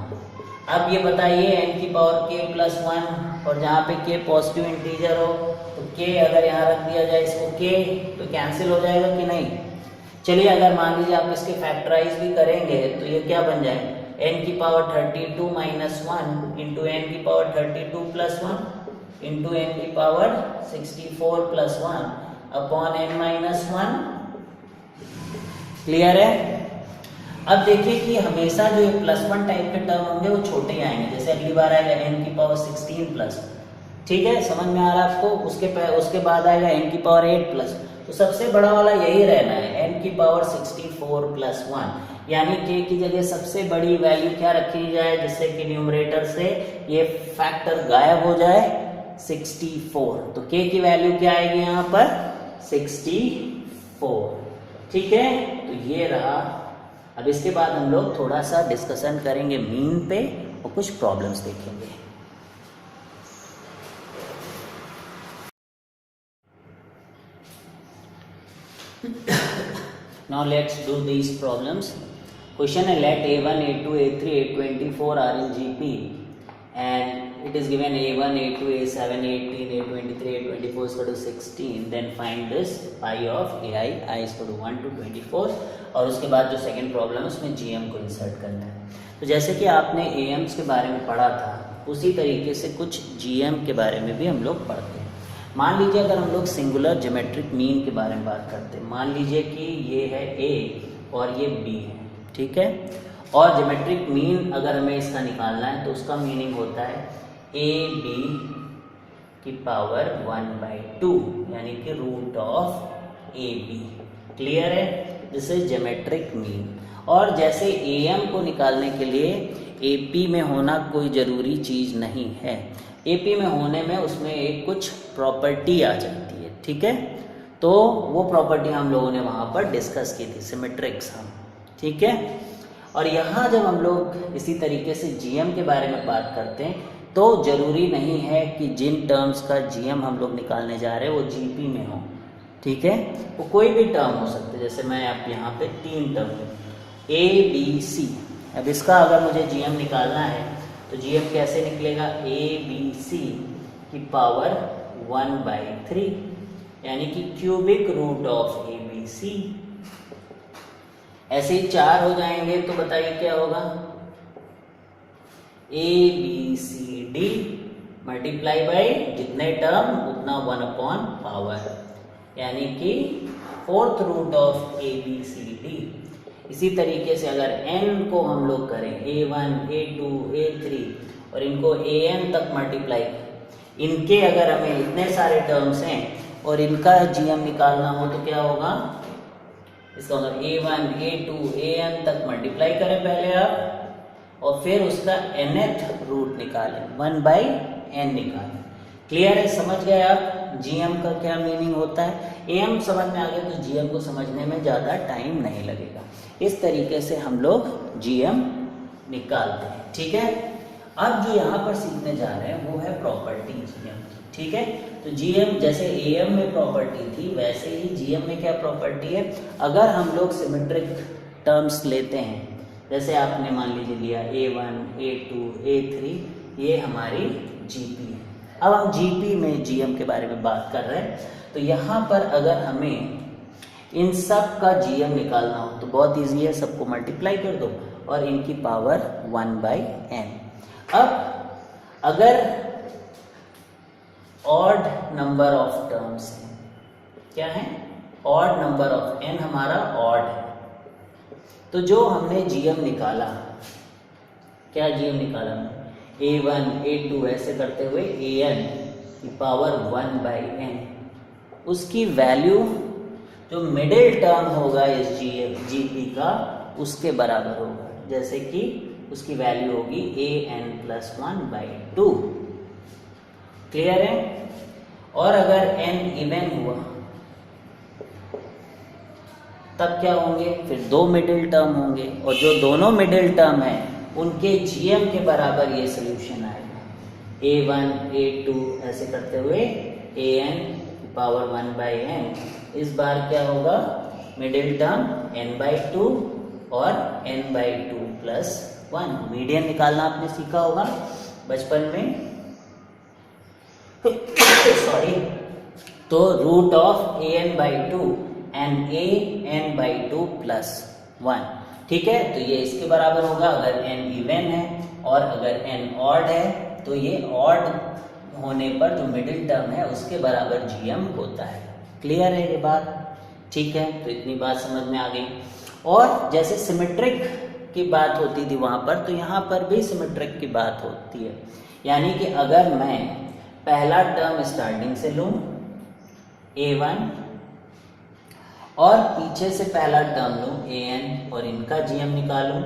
अब ये बताइए n की पावर k प्लस 1, और जहाँ पे k पॉजिटिव इंटीजर हो तो k अगर यहाँ रख दिया जाए इसको k, तो कैंसिल हो जाएगा कि नहीं। चलिए अगर मान लीजिए आप इसके फैक्टराइज भी करेंगे तो ये क्या बन जाए, n की पावर 32 माइनस 1 इंटू n की पावर 32 प्लस 1 इंटू n की power 64 plus 1 upon n minus 1, clear है। अब देखिए कि हमेशा जो ये प्लस 1 टाइप के टर्म होंगे वो छोटे ही आएंगे, जैसे अगली बार आएगा n की पावर 16 प्लस, ठीक है, समझ में आ रहा है आपको। उसके बाद आएगा n की पावर 8 प्लस, तो सबसे बड़ा वाला यही रहना है n की पावर 64 प्लस 1, यानी k की जगह सबसे बड़ी वैल्यू क्या रखी जाए, जिससे कि न्यूमरेटर से ये फैक्टर गायब हो जाए 64। तो k की वैल्यू क्या आएगी यहाँ पर 64, ठीक है। तो ये रहा। अब इसके बाद हम लोग थोड़ा सा डिस्कशन करेंगे मीन पे और कुछ प्रॉब्लम्स देखेंगे। Now let's do these problems. Question है let A1, A2, A3, A24 are in GP and it is given A1, A2, A7, A18, A23, A24 is equal to 16. Then find this pi of AI, I is equal to 1 to 24 और उसके बाद जो second problem है उसमें GM को insert करना है. तो जैसे कि आपने AMs के बारे में पढ़ा था उसी तरीके से कुछ GM के बारे में भी हम लोग पढ़ते हैं. मान लीजिए अगर हम लोग सिंगुलर ज्योमेट्रिक मीन के बारे में बात करते हैं, मान लीजिए कि ये है A और ये B है, ठीक है. और ज्योमेट्रिक मीन अगर हमें इसका निकालना है तो उसका मीनिंग होता है AB की पावर 1/2 यानी कि रूट ऑफ AB. क्लियर है? This is geometric mean. और जैसे AM को निकालने के लिए AP में होना कोई ज़रूरी चीज़ नहीं है. AP में होने में उसमें एक कुछ प्रॉपर्टी आ जाती है, ठीक है. तो वो प्रॉपर्टी हम लोगों ने वहाँ पर डिस्कस की थी, सिमेट्रिक सम, ठीक है. और यहाँ जब हम लोग इसी तरीके से GM के बारे में बात करते हैं तो ज़रूरी नहीं है कि जिन टर्म्स का GM हम लोग निकालने जा रहे हैं वो GP में हो, ठीक है. वो कोई भी टर्म हो सकते हैं. जैसे मैं आप यहाँ पे 3 टर्म A B C, अब इसका अगर मुझे GM निकालना है तो GM कैसे निकलेगा? ABC की पावर 1/3 यानी कि क्यूबिक रूट ऑफ ABC. ऐसे ही 4 हो जाएंगे तो बताइए क्या होगा? ABCD मल्टीप्लाई बाई जितने टर्म उतना 1/पावर यानी कि 4th रूट ऑफ ABCD. इसी तरीके से अगर n को हम लोग करें A1, A2, A3 और इनको AN तक मल्टीप्लाई, इनके अगर हमें इतने सारे टर्म्स हैं और इनका GM निकालना हो तो क्या होगा? इसका मतलब A1, A2, AN तक मल्टीप्लाई करें पहले आप और फिर उसका nth रूट निकालें, 1/n निकालें. क्लियर है? समझ गए आप GM का क्या मीनिंग होता है? AM समझ में आ गया तो GM को समझने में ज़्यादा टाइम नहीं लगेगा. इस तरीके से हम लोग GM निकालते हैं, ठीक है. अब जो यहाँ पर सीखने जा रहे हैं वो है प्रॉपर्टी GM की, ठीक है. तो GM जैसे AM में प्रॉपर्टी थी वैसे ही GM में क्या प्रॉपर्टी है? अगर हम लोग सिमेट्रिक टर्म्स लेते हैं, जैसे आपने मान लीजिए लिया A1, A2, A3, ये हमारी GP है. अब हम GP में GM के बारे में बात कर रहे हैं. तो यहाँ पर अगर हमें इन सब का GM निकालना हो तो बहुत इजी है, सबको मल्टीप्लाई कर दो और इनकी पावर 1/n. अब अगर ऑड नंबर ऑफ टर्म्स हैं, क्या है? ऑड नंबर ऑफ n हमारा ऑड है, तो जो हमने GM निकाला, क्या GM निकाला? A1, A2 ऐसे करते हुए AN की पावर 1/n, उसकी वैल्यू जो मिडिल टर्म होगा इस GP का उसके बराबर होगा. जैसे कि उसकी वैल्यू होगी AN+1/2. क्लियर है? और अगर n इवन हुआ तब क्या होंगे? फिर 2 मिडिल टर्म होंगे और जो दोनों मिडिल टर्म है उनके GM के बराबर ये सोल्यूशन आएगा. A1, A2 ऐसे करते हुए AN की पावर 1/n. इस बार क्या होगा? मिडिल टर्म n/2 और n/2+1. मीडियन निकालना आपने सीखा होगा बचपन में सॉरी. तो root of AN/2 and AN/2+1, ठीक है. तो ये इसके बराबर होगा अगर n इवन है और अगर n ऑड है तो ये ऑड होने पर जो मिडिल टर्म है उसके बराबर GM होता है. क्लियर है ये बात? ठीक है. तो इतनी बात समझ में आ गई. और जैसे सिमेट्रिक की बात होती थी वहाँ पर, तो यहाँ पर भी सिमेट्रिक की बात होती है. यानी कि अगर मैं पहला टर्म स्टार्टिंग से लूँ A1 और पीछे से पहला टर्म लूँ AN और इनका GM निकालूं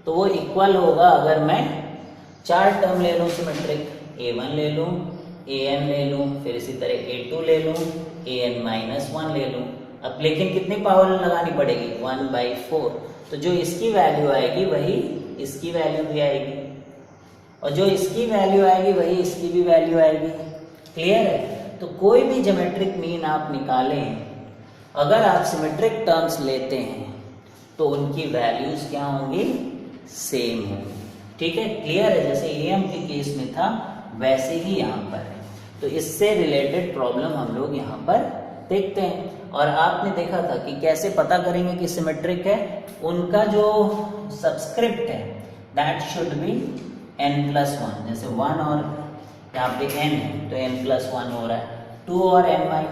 तो वो इक्वल होगा अगर मैं 4 टर्म ले लूँ सिमेट्रिक, A1 ले लूँ, AN ले लूँ, फिर इसी तरह A2 ले लूँ, AN-1 ले लूँ. अब लेकिन कितनी पावर लगानी पड़ेगी? 1/4. तो जो इसकी वैल्यू आएगी वही इसकी वैल्यू भी आएगी और जो इसकी वैल्यू आएगी वही इसकी भी वैल्यू आएगी. क्लियर है? तो कोई भी ज्योमेट्रिक मीन आप निकालें अगर आप सिमेट्रिक टर्म्स लेते हैं तो उनकी वैल्यूज क्या होंगी, सेम होंगी। ठीक है, क्लियर है। जैसे एम के केस में था वैसे ही यहाँ पर है। तो इससे रिलेटेड प्रॉब्लम हम लोग यहाँ पर देखते हैं। और आपने देखा था कि कैसे पता करेंगे कि सिमेट्रिक है, उनका जो सबस्क्रिप्ट है दैट शुड बी n+1। जैसे 1 और यहाँ पे n है तो n+1 हो रहा है, 2 और n-1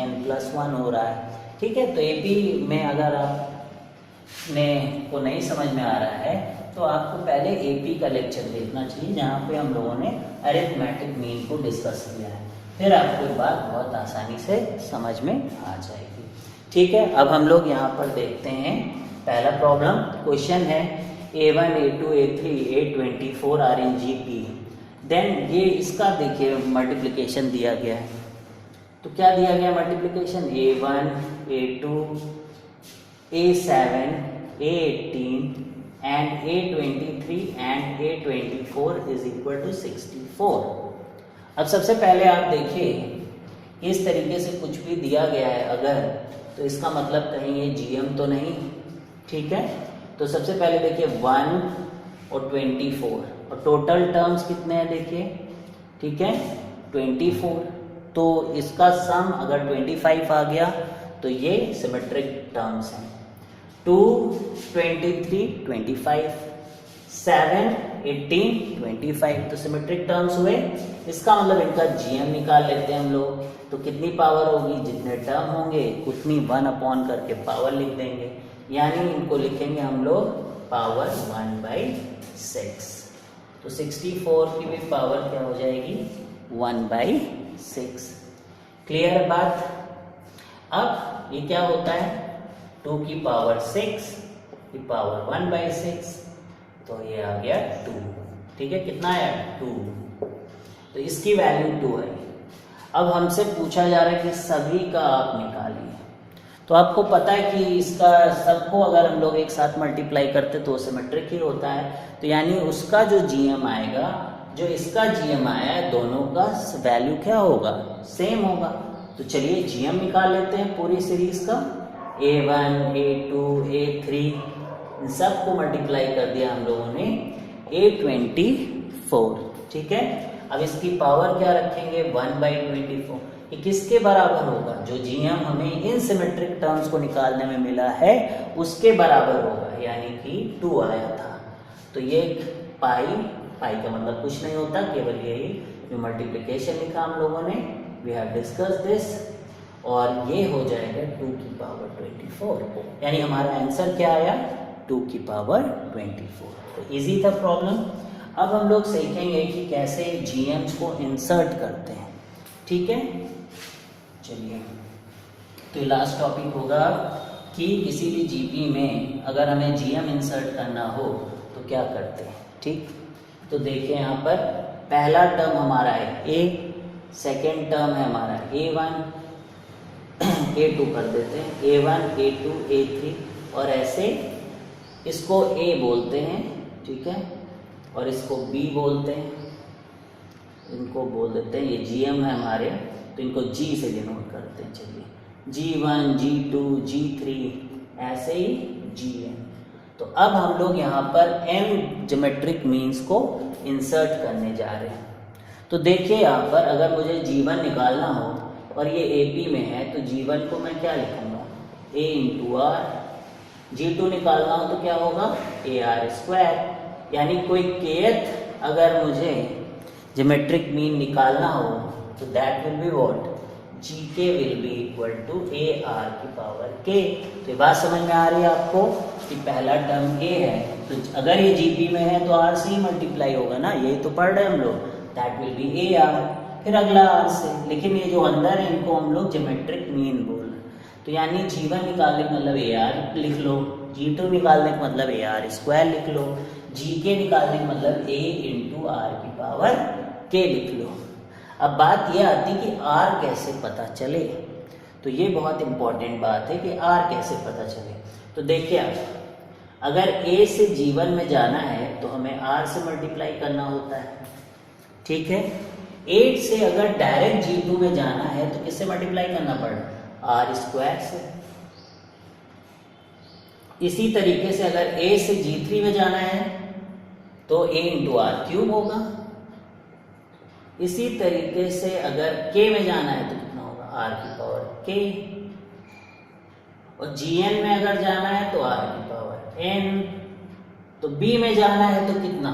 n+1 हो रहा है। ठीक है, तो एपी में अगर आपने को नहीं समझ में आ रहा है तो आपको पहले एपी का लेक्चर देखना चाहिए जहाँ पे हम लोगों ने अरिथमेटिक मीन को डिस्कस किया है, फिर आपको बात बहुत आसानी से समझ में आ जाएगी। ठीक है, अब हम लोग यहाँ पर देखते हैं पहला प्रॉब्लम। क्वेश्चन है A1, A2, A3, A24 are in GP। Then ये इसका देखिए मल्टीप्लिकेशन दिया गया है। तो क्या दिया गया multiplication, A1, A2, A7, A18 and A23 and A24 is equal to 64। अब सबसे पहले आप देखिए इस तरीके से कुछ भी दिया गया है अगर, तो इसका मतलब कहीं ये GM तो नहीं। ठीक है, तो सबसे पहले देखिए 1 और 24 और टोटल टर्म्स कितने हैं देखिए। ठीक है, 24, तो इसका सम अगर 25 आ गया तो ये सिमेट्रिक टर्म्स हैं। 2, 23, 25, 7, 18, 25 तो सिमेट्रिक टर्म्स हुए। इसका मतलब इनका GM निकाल लेते हैं हम लोग। तो कितनी पावर होगी, जितने टर्म होंगे उतनी 1 अपॉन करके पावर लिख देंगे, यानी इनको लिखेंगे हम लोग पावर 1/6। तो 64 की भी पावर क्या हो जाएगी, 1/6। क्लियर बात। अब ये क्या होता है, 2 की पावर 6 की पावर 1/6, तो ये आ गया 2। ठीक है, कितना आया 2, तो इसकी वैल्यू 2 है। अब हमसे पूछा जा रहा है कि सभी का आप निकालिए। तो आपको पता है कि इसका सबको अगर हम लोग एक साथ मल्टीप्लाई करते तो सिमेट्रिक ही होता है। तो यानी उसका जो GM आएगा, जो इसका GM आया है, दोनों का वैल्यू क्या होगा, सेम होगा। तो चलिए GM निकाल लेते हैं पूरी सीरीज का। A1, A2, A3 इन सबको मल्टीप्लाई कर दिया हम लोगों ने A24। ठीक है, अब इसकी पावर क्या रखेंगे, 1/24। ये किसके बराबर होगा, जो GM हमें इन सिमेट्रिक टर्म्स को निकालने में मिला है उसके बराबर होगा, यानी कि 2 आया था। तो ये पाई का मतलब कुछ नहीं होता, केवल यही जो मल्टीप्लिकेशन लिखा हम लोगों ने, वी हैव डिस्कस दिस, और ये हो जाएगा 2 की पावर 24, यानी हमारा आंसर क्या आया, 2 की पावर 24। तो इजी था प्रॉब्लम। अब हम लोग सीखेंगे कि कैसे GMs को इंसर्ट करते हैं। ठीक है, चलिए, तो लास्ट टॉपिक होगा कि किसी भी GP में अगर हमें GM इंसर्ट करना हो तो क्या करते हैं। ठीक, तो देखिए यहाँ पर पहला टर्म हमारा है A, सेकेंड टर्म है हमारा A1, A2 कर देते हैं, A1, A2, A3 और ऐसे इसको A बोलते हैं। ठीक है, और इसको B बोलते हैं, इनको बोल देते हैं, ये GM है हमारे, तो इनको G से डिनोट करते हैं। चलिए G1, G2, G3 ऐसे ही GM। तो अब हम लोग यहाँ पर M ज्योमेट्रिक मीन्स को इंसर्ट करने जा रहे हैं। तो देखिए यहाँ पर अगर मुझे G1 निकालना हो और ये AP में है तो G1 को मैं क्या लिखूंगा, A × R। G2 निकालना हो तो क्या होगा, AR²। यानी कोई kth अगर मुझे ज्योमेट्रिक मीन निकालना हो तो that will be what, GK will be equal to AR⁴K। तो ये बात समझ में आ रही है आपको कि पहला टर्म A है, तो अगर ये GP में है तो R से ही मल्टीप्लाई होगा ना, यही तो पढ़ रहे हैं हम लोग, दैट विल बी AR, फिर अगला R से। लेकिन ये जो अंदर है इनको हम लोग ज्योमेट्रिक मीन बोल रहे हैं। तो यानी G1 निकालने का मतलब AR लिख लो, G2 निकालने का मतलब AR² लिख लो, GK निकालने का मतलब A × R⁴K लिख लो। अब बात यह आती कि R कैसे पता चले, तो ये बहुत इंपॉर्टेंट बात है कि R कैसे पता चले। तो देखिए आप, अगर A से G1 में जाना है तो हमें R से मल्टीप्लाई करना होता है। ठीक है, 8 से अगर डायरेक्ट G2 में जाना है तो किससे मल्टीप्लाई करना पड़ेगा, आर स्क्वायर से। इसी तरीके से अगर a से G3 में जाना है तो a इंटू आर क्यूब होगा। इसी तरीके से अगर k में जाना है तो कितना होगा, r की पावर k। और Gn में अगर जाना है तो r की पावर n। तो b में जाना है तो कितना,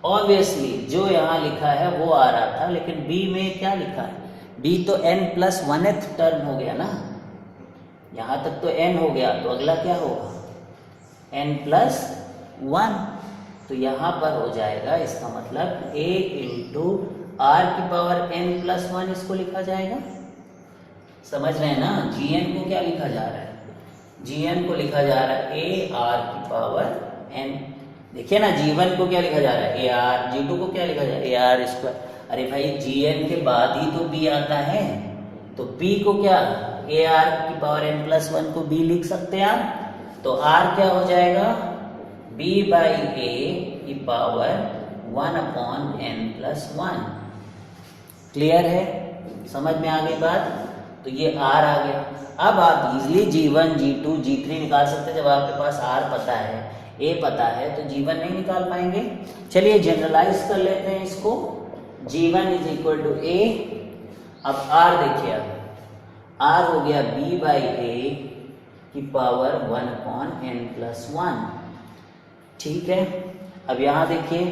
ऑब्वियसली जो यहाँ लिखा है वो आ रहा था, लेकिन b में क्या लिखा है, b तो n+1th टर्म हो गया ना, यहाँ तक तो n हो गया, तो अगला क्या होगा, n+1। तो यहाँ पर हो जाएगा, इसका मतलब a इंटू आर की पावर n+1 इसको लिखा जाएगा। समझ रहे हैं ना, gn को क्या लिखा जा रहा है, gn को लिखा जा रहा है a r की पावर n। देखिए ना, g1 को क्या लिखा जा रहा है, a r, g2 को क्या लिखा जा रहा है, a r स्क्वायर। अरे भाई gn के बाद ही तो b आता है, तो b को क्या, a r की पावर n+1 को b लिख सकते हैं आप। तो r क्या हो जाएगा, b बाई a की पावर 1/n+1। क्लियर है, समझ में आ गई बात। तो ये r आ गया। अब आप इजिली g1, g2, g3 निकाल सकते हैं। जब आपके पास r पता है, a पता है, तो g1 नहीं निकाल पाएंगे। चलिए जनरलाइज कर लेते हैं इसको, g1 is equal to a। अब r देखिए, अब r हो गया b बाई a की पावर 1/n+1। ठीक है, अब यहाँ देखिए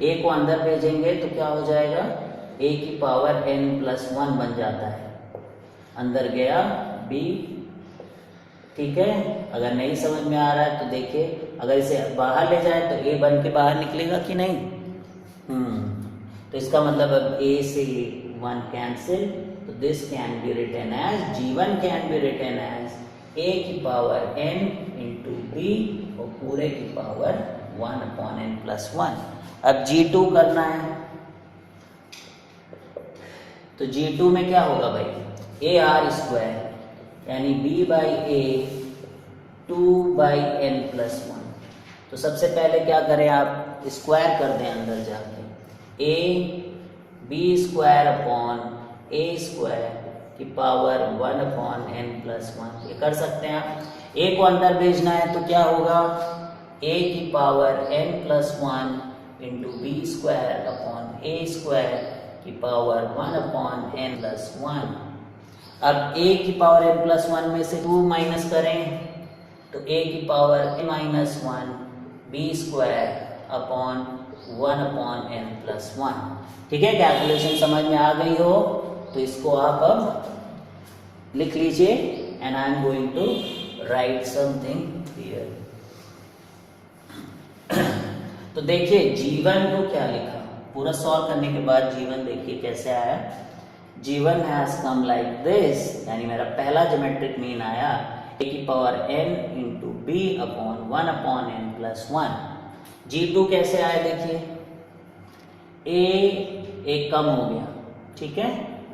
a को अंदर भेजेंगे तो क्या हो जाएगा, a की पावर n+1 बन जाता है, अंदर गया b। ठीक है, अगर नहीं समझ में आ रहा है तो देखिए, अगर इसे बाहर ले जाए तो a बन के बाहर निकलेगा कि नहीं। तो इसका मतलब अब a से 1 कैंसिल, तो this can be written as, g1 can be written as a की पावर n इंटू b और पूरे की पावर 1/n+1। अब g2 करना है, तो g2 में क्या होगा भाई, a r स्क्वायर यानी b बाई a 2/n+1। तो सबसे पहले क्या करें आप, स्क्वायर कर दें अंदर जाके, a b square upon a square की पावर 1/n+1। ये कर सकते हैं आप। a को अंदर भेजना है तो क्या होगा, a की power n+1 into b square upon a square की पावर 1/n+1। अब a की पावर n+1 में से 2 माइनस करें तो a की power n-1 b square upon 1/n+1। ठीक है, कैलकुलेशन समझ में आ गई हो तो इसको आप अब लिख लीजिए, and I am going to write something here. तो देखिए g1 को क्या लिखा, पूरा सॉल्व करने के बाद g1 देखिए कैसे आया। g1 has come like this, यानी मेरा पहला ज्योमेट्रिक मीन आया a की power n into b upon 1/n+1। g2 कैसे आया देखिए, a एक कम हो गया, ठीक है,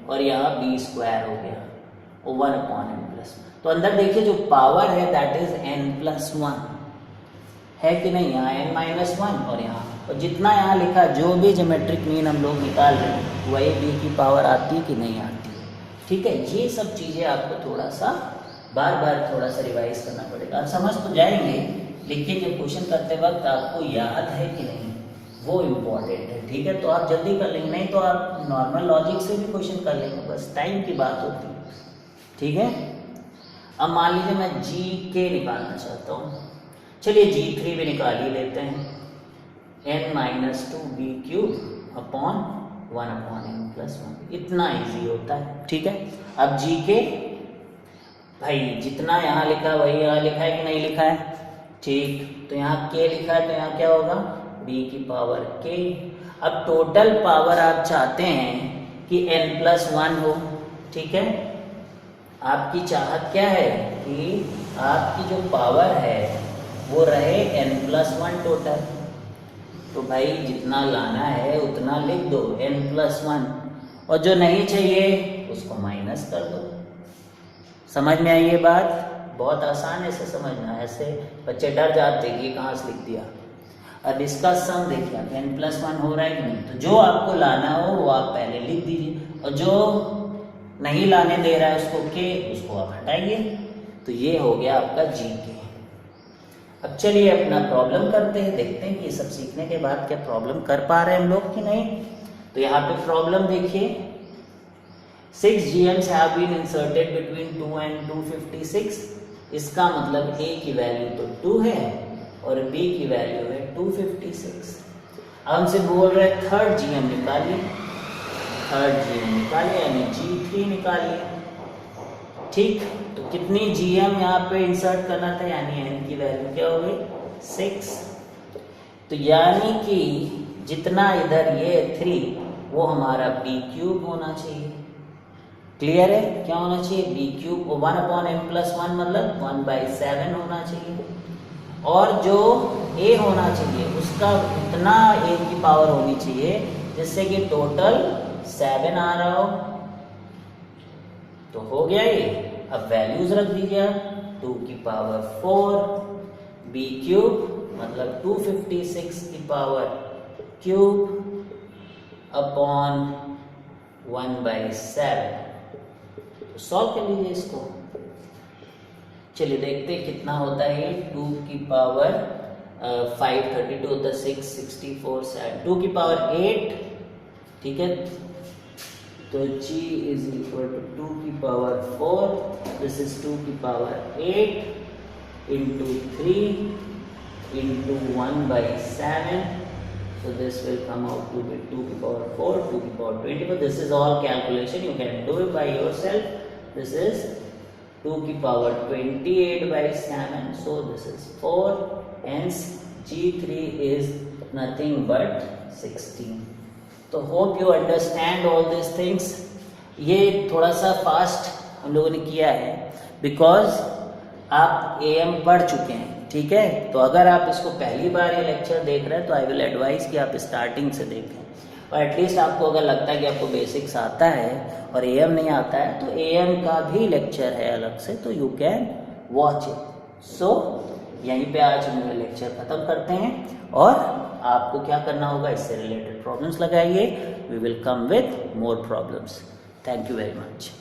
और यहाँ b स्क्वायर हो गया और 1/n+1। तो अंदर देखिए जो पावर है दैट इज n+1 है कि नहीं, यहाँ n-1 और यहाँ, और जितना यहाँ लिखा, जो भी ज्योमेट्रिक मीन हम लोग निकाल रहे हैं वही b की पावर आती है कि नहीं आती है। ठीक है, ये सब चीज़ें आपको थोड़ा सा बार बार थोड़ा सा रिवाइज करना पड़ेगा। आप समझ तो जाएंगे, लेकिन जब क्वेश्चन करते वक्त आपको याद है कि नहीं वो इम्पोर्टेंट है। ठीक है, तो आप जल्दी कर लेंगे, नहीं तो आप नॉर्मल लॉजिक से भी क्वेश्चन कर लेंगे, बस टाइम की बात होती है। ठीक है, अब मान लीजिए मैं जी के निकालना चाहता हूँ, चलिए g3 भी निकाल ही लेते हैं, n-2b³ अपॉन 1/n+1। इतना इजी होता है। ठीक है, अब जी के भाई जितना यहाँ लिखा वही यहाँ लिखा है कि नहीं लिखा है, ठीक, तो यहाँ k लिखा है तो यहाँ क्या होगा, b की पावर k। अब टोटल पावर आप चाहते हैं कि n+1 हो। ठीक है, आपकी चाहत क्या है कि आपकी जो पावर है वो रहे n+1 टोटल। तो भाई जितना लाना है उतना लिख दो n+1, और जो नहीं चाहिए उसको माइनस कर दो। समझ में आई ये बात, बहुत आसान है इसे समझना। ऐसे बच्चे डर जाते कि कहाँ से लिख दिया। अब इसका सम देखिए, n+1 हो रहा है कि नहीं, तो जो आपको लाना हो वो आप पहले लिख दीजिए, और जो नहीं लाने दे रहा है उसको के, उसको आप हटाइए। तो ये हो गया आपका जी के। अब चलिए अपना प्रॉब्लम करते हैं, देखते हैं कि ये सब सीखने के बाद क्या प्रॉब्लम कर पा रहे हैं हम लोग कि नहीं। तो यहाँ पे प्रॉब्लम देखिए, 6 GMs have been inserted between 2 and 256। इसका मतलब A की वैल्यू तो 2 है और B की वैल्यू है 256। अब हमसे बोल रहे हैं थर्ड GM निकालिए, थर्ड GM निकालिए यानी G3 निकालिए। ठीक, तो कितनी GM यहाँ पे इंसर्ट करना था, यानी N की वैल्यू क्या हो गई 6। तो यानी कि जितना इधर ये 3 वो हमारा B क्यूब होना चाहिए। क्लियर है, क्या होना चाहिए B क्यूब, 1/n+1 मतलब 1/7 होना चाहिए। और जो A होना चाहिए उसका इतना A की पावर होनी चाहिए जिससे कि टोटल 7 आ रहा हो। तो हो गया ये। अब वैल्यूज रख दीजिए, 2 की पावर 4 B क्यूब मतलब 256 की पावर क्यूब अपॉन 1/7। तो सॉल्व कर लीजिए इसको। चलिए देखते हैं कितना होता है। 2 की पावर 532 होता है, 6 64 7, 2 की पावर 8। ठीक है, तो G इज इक्वल टू 2 की पावर 4, दिस इज 2 की power 8 into 3 into 1/7। So this will come out to be 2 की power 4, 2 की power 24. This is all calculation. You can do it by yourself. This is 2 की power 28/7. So this is 4. Hence G3 is nothing but 16. तो hope you understand all these things. ये थोड़ा सा fast हम लोगों ने किया है बिकॉज आप AM पढ़ चुके हैं। ठीक है, तो अगर आप इसको पहली बार ये लेक्चर देख रहे हैं तो आई विल एडवाइस कि आप स्टार्टिंग से देखें। और एटलीस्ट आपको अगर लगता है कि आपको बेसिक्स आता है और AM नहीं आता है तो AM का भी लेक्चर है अलग से, तो यू कैन वॉच इट। सो यहीं पे आज हम लेक्चर ख़त्म करते हैं और आपको क्या करना होगा, इससे रिलेटेड प्रॉब्लम्स लगाइए। We will come with more problems. Thank you very much.